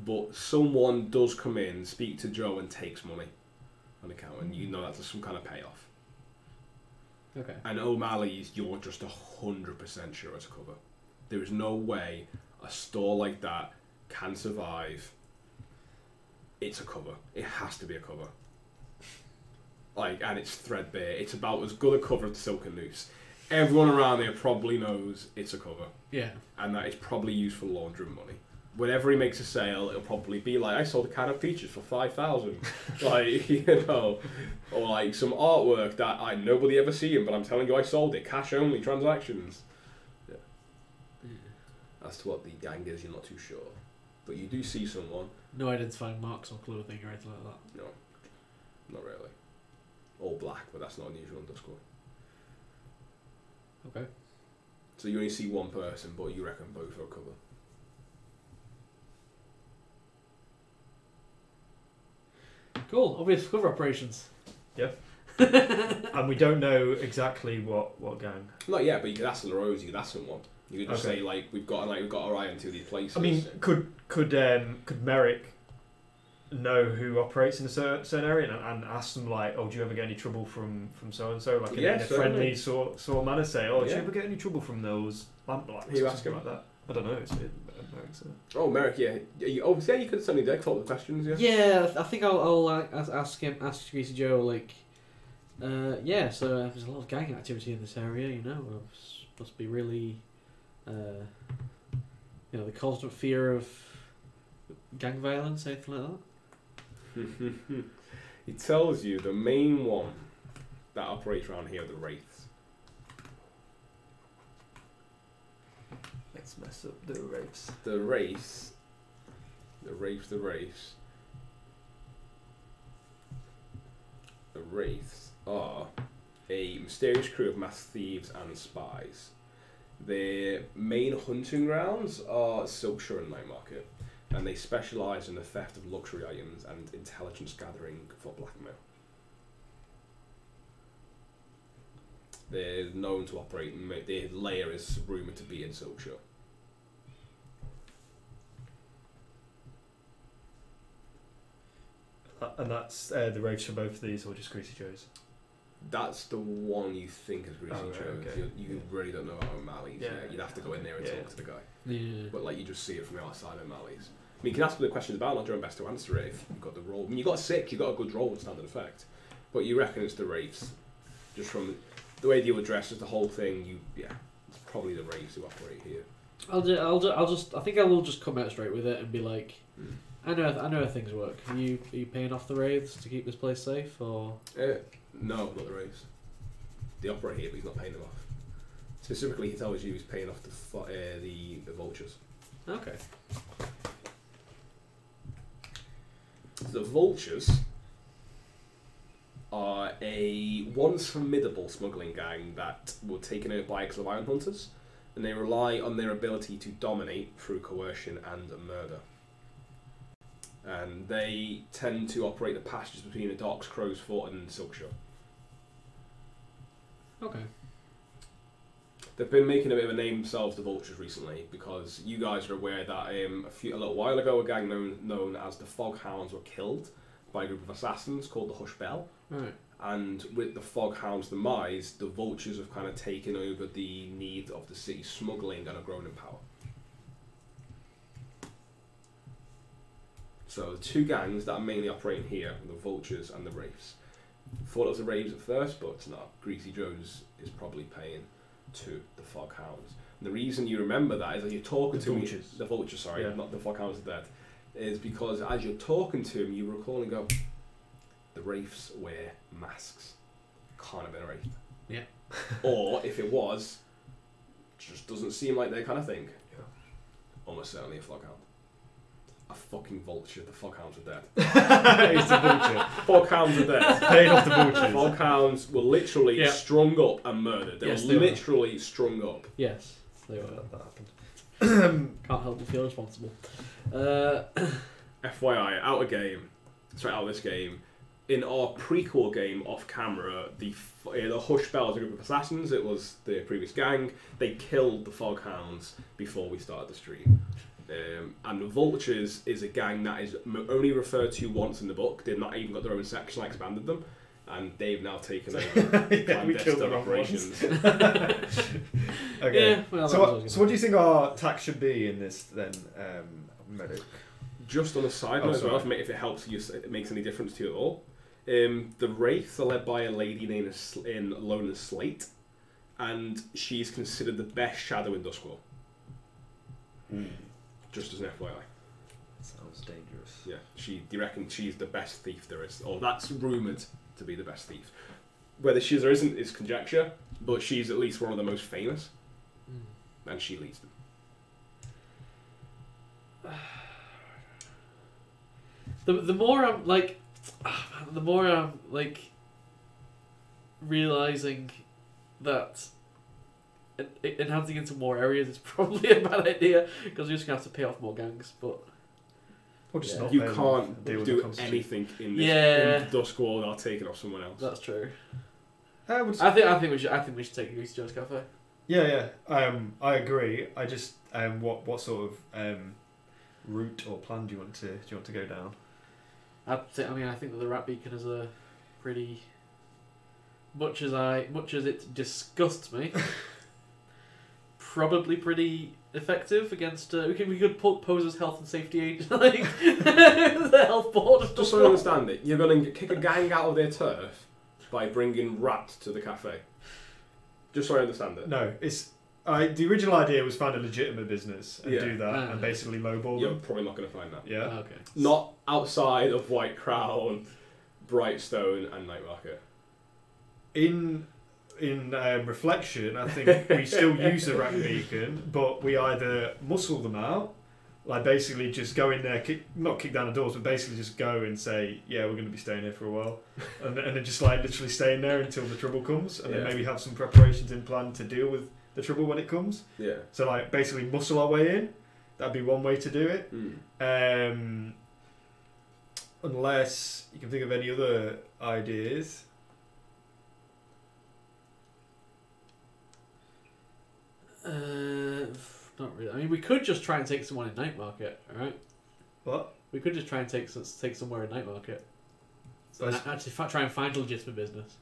but someone does come in, speak to Joe, and takes money on account, and that's some kind of payoff. Okay. And O'Malley's, you're just 100% sure it's a cover. There is no way a store like that can survive. It's a cover. It has to be a cover. And it's threadbare. It's about as good a cover as the Silken Noose. Everyone around there probably knows it's a cover. Yeah. And that it's probably used for laundering money. Whenever he makes a sale, it'll probably be I sold a can of peaches for 5,000. Or some artwork that nobody ever seen, but I'm telling you I sold it. Cash only transactions. Yeah. As to what the gang is, you're not too sure. but you do see someone. No identifying marks or clothing or anything like that. No, not really. All black, but that's not unusual in Doskvol. Okay. So you only see one person, but you reckon both are covered. Cool. Obvious cover operations. And we don't know exactly what gang. Not yet, but you could ask the Rose. You could ask someone. You could just Okay. say like, we've got our eye on two of these places. I mean, could Merrick know who operates in a certain area and ask them like, oh, do you ever get any trouble from so and so, like in a friendly sort of manner? Say, oh, do you ever get any trouble from those lamplighters? You or ask him something like that. I don't know. It's Merrick's. Oh, Merrick, yeah. You could send me deck follow the questions, yeah. Yeah, I think I'll ask Greasy Joe like, so there's a lot of gang activity in this area. You know, must be really, the constant fear of gang violence, anything like that. He tells you the main one that operates around here are the Wraiths. Let's mess up the Wraiths. The Wraiths are a mysterious crew of masked thieves and spies. Their main hunting grounds are Silkshire and Night Market, and they specialise in the theft of luxury items and intelligence gathering for blackmail. They're known to operate, their lair is rumoured to be in Silkshire. And that's the Wraiths for both of these, or just Greasy Joe's? That's the one you think is Greasy Joe's. Okay. You really don't know about O'Malley's. Yeah. You'd have to go in there and talk to the guy. Yeah. But like you just see it from the outside of O'Malley's. I mean, you can ask them the questions about it, I'll do my best to answer it if you've got the roll. I mean, you got 6, you got a good roll with standard effect. But you reckon it's the Wraiths. Just from the way you address the whole thing, it's probably the Wraiths who operate here. I think I will just come out straight with it and be like, I know how things work. Are you paying off the Wraiths to keep this place safe, or? No, not the Wraiths. They operate here, but he's not paying them off. Specifically, he tells you he's paying off the vultures. Okay. The vultures are a once formidable smuggling gang that were taken out by a iron hunters, and they rely on their ability to dominate through coercion and murder. And they tend to operate the passages between the Docks, Crow's Fort and Silkshire. Okay. They've been making a bit of a name themselves, the Vultures, recently, because you guys are aware that a little while ago a gang known as the Foghounds were killed by a group of assassins called the Hush Bell. Right. And with the Foghounds' demise, the Vultures have kind of taken over the need of the city smuggling and have grown in power. So the two gangs that are mainly operating here are the Vultures and the Wraiths. Thought it was the Wraiths at first, but it's not. Greasy Joe's is probably paying to the Foghounds. And the reason you remember that is that you're talking to Vultures. the Vultures, sorry, Yeah. not the Foghounds are dead, is because as you're talking to him, you recall and go, the Wraiths wear masks. Can't have been a Wraith. Yeah. Or if it was, just doesn't seem like their kind of thing. Yeah. Almost certainly a Foghound. A fucking vulture. The Foghounds are dead. It's a vulture. Foghounds are dead. Paying off the vultures. Foghounds were literally strung up and murdered. They Yes, were they were. literally strung up. Yes, they were. That happened. Can't help but feel responsible. FYI, out of this game. In our prequel game off camera, the Hush Bells, a group of assassins, it was the previous gang, they killed the Foghounds before we started the stream. And the Vultures is a gang that is only referred to once in the book. They've not even got their own section, I expanded them. And they've now taken over We killed clandestine the wrong operations. Okay. Yeah, well, so what do you think our tax should be in this then, Merrick? Just on a side note as well, if it helps you, it makes any difference to you at all. The Wraiths are led by a lady named Lona Slate, and she's considered the best shadow in Doskvol. Just as an FYI. Sounds dangerous. Yeah, do you reckon she's the best thief there is? Or that's rumoured to be the best thief. Whether she is or isn't is conjecture, but she's at least one of the most famous, and she leads them. the more I'm like, the more I'm like realizing that enhancing into more areas is probably a bad idea because we're just gonna have to pay off more gangs. But Or just not You pay them can't and deal with do the consequences. anything in this Yeah. in Doskvol without taking off someone else. that's true. I would I think we should take Greasy Joe's Cafe. Yeah. I agree. I just what sort of route or plan do you want to go down? I think that the Rat Beacon is a pretty much as it disgusts me. Probably pretty effective against. We could pose as health and safety agent, like the health board. Of Just so I understand it, you're going to kick a gang out of their turf by bringing rats to the cafe. Just so I understand it. No, it's the original idea was find a legitimate business and Yeah. do that and basically lowball You're them. probably not going to find that. Yeah. Okay. Not outside of White Crown, Brightstone, and Night Market. In reflection, I think we still use the Rat Beacon, but we either muscle them out, like basically just go in there, not kick down the doors, but basically just go and say, yeah, we're going to be staying here for a while, and then just like literally stay in there until the trouble comes, and then maybe have some preparations in plan to deal with the trouble when it comes. Yeah. So like basically muscle our way in. That'd be one way to do it. Unless you can think of any other ideas. Not really. I mean, we could just try and take someone in Night Market, alright? What? We could just try and take somewhere in Night Market. So That's- actually try and find legitimate business.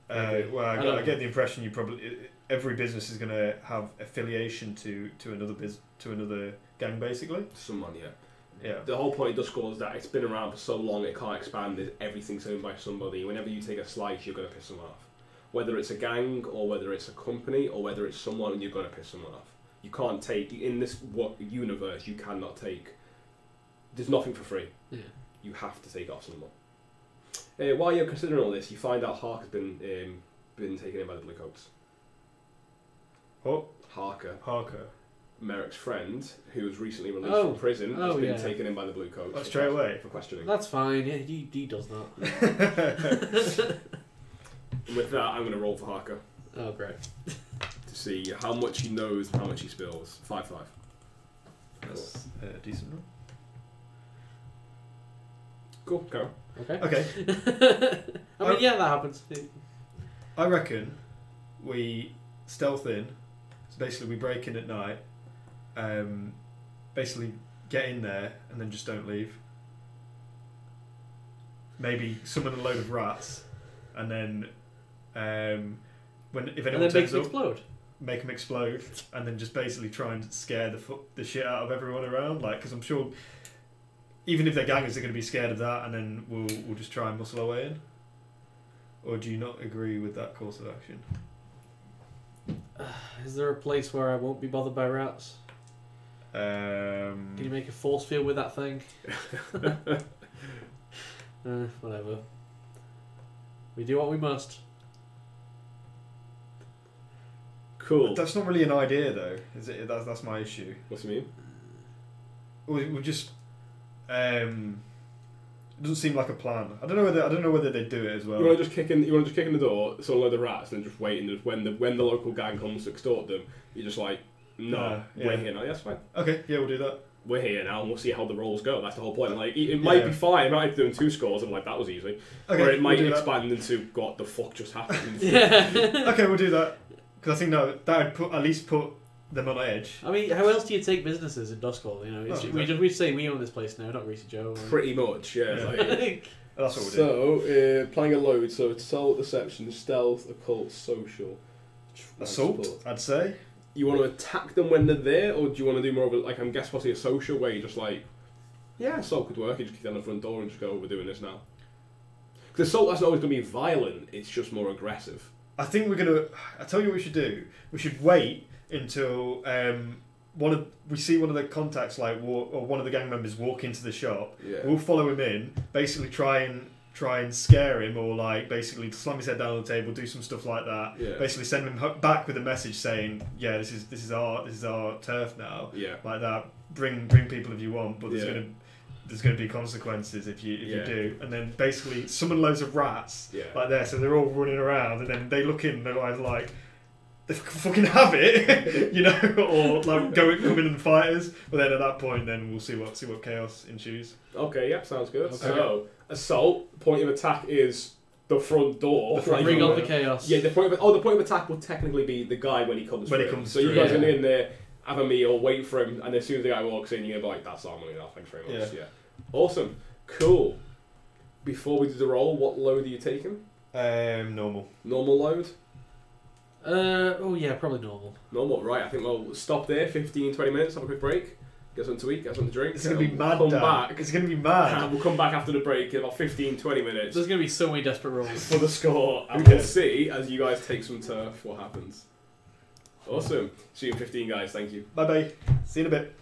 Well, I I don't get the impression you probably every business is going to have affiliation to another gang, basically. Someone, yeah. Yeah. The whole point of Doskvol is that it's been around for so long it can't expand. Everything's owned by somebody. Whenever you take a slice, you're going to piss someone off. Whether it's a gang or whether it's a company or whether it's someone, you're going to piss someone off. You can't take in this universe. You cannot take. There's nothing for free. Yeah. You have to take off someone. While you're considering all this, you find out Harker's been taken in by the Bluecoats. What? Harker, Merrick's friend, who was recently released Oh. from prison, has Oh, been yeah. taken in by the Bluecoats. Like, straight away? For questioning. That's fine. Yeah, he does that. And with that, I'm going to roll for Harker Oh, great. to see how much he knows and how much he spills. 5-5. That's decent. Roll. Cool, go. Okay. Okay. I mean, yeah, that happens. I reckon we stealth in. So basically, we break in at night. Basically, get in there and then just don't leave. Maybe summon a load of rats, and then if anyone And then make turns them up, explode. make them explode, and then just basically try and scare the shit out of everyone around. Like, because I'm sure, even if they're gangers, they're going to be scared of that, and then we'll just try and muscle our way in. Or do you not agree with that course of action? Is there a place where I won't be bothered by rats? Can you make a force field with that thing? Whatever. We do what we must. Cool. That's not really an idea, though, is it? That's my issue. What's it mean? We just it doesn't seem like a plan. I don't know whether they do it as well. You want to just kick in the door, so a load of rats, and then just wait. And just when the local gang comes to extort them, you're just like, no, Yeah. we're here now. Yeah, that's fine. Okay, yeah, we'll do that. We're here now, and we'll see how the rolls go. That's the whole point. Like, it might be fine. It might be doing 2 scores, and like that was easy. Okay, or it might we'll do that. expand into what the fuck just happened. Yeah. Okay, we'll do that. Because I think that would at least put them on edge. I mean, how else do you take businesses in Doskvol? You know, it's Oh, we say we own this place now, not Greasy Joe. Pretty much, yeah. Yeah. Like, That's what we'll do. so, playing a load. So it's assault, deception, stealth, occult, social. Assault, transport. I'd say. You want to attack them when they're there, or do you want to do more of a, like, I'm guessing possibly a social where you just like, yeah, assault could work. You just kick down the front door and just go, we're doing this now. Because assault isn't always going to be violent. It's just more aggressive. I think we're gonna. I tell you what we should do. We should wait until we see one of the contacts or one of the gang members walk into the shop. Yeah. We'll follow him in. Basically, try and scare him, or like basically slam his head down on the table, do some stuff like that. Yeah. Basically, send him back with a message saying, "Yeah, this is our turf now." Yeah. Like that. Bring people if you want, but there's Yeah. gonna there's going to be consequences if you do. And then basically summon loads of rats like there, so they're all running around, and then they look in, and they're either like, they fucking have it, you know, or like come in and fight us. But then at that point, then we'll see what chaos ensues. Okay, yeah, sounds good. Okay. So assault, point of attack is the front door. Bring on the chaos. Yeah, the point of attack will technically be the guy when he comes through. So you guys are in there, have a meal, wait for him, and as soon as the guy walks in, you're like, that's our money now, thanks very much. Yeah. Awesome. Cool. Before we do the roll, what load are you taking? Normal. Normal load? Probably normal. Normal, right. I think we'll stop there, 15-20 minutes, have a quick break. Get something to eat, get something to drink. It's going to be mad, come back. It's going to be mad. We'll come back after the break in about 15-20 minutes. There's going to be so many desperate rolls. For the score. And we'll see, as you guys take some turf, what happens. Awesome. See you in 15, guys. Thank you. Bye-bye. See you in a bit.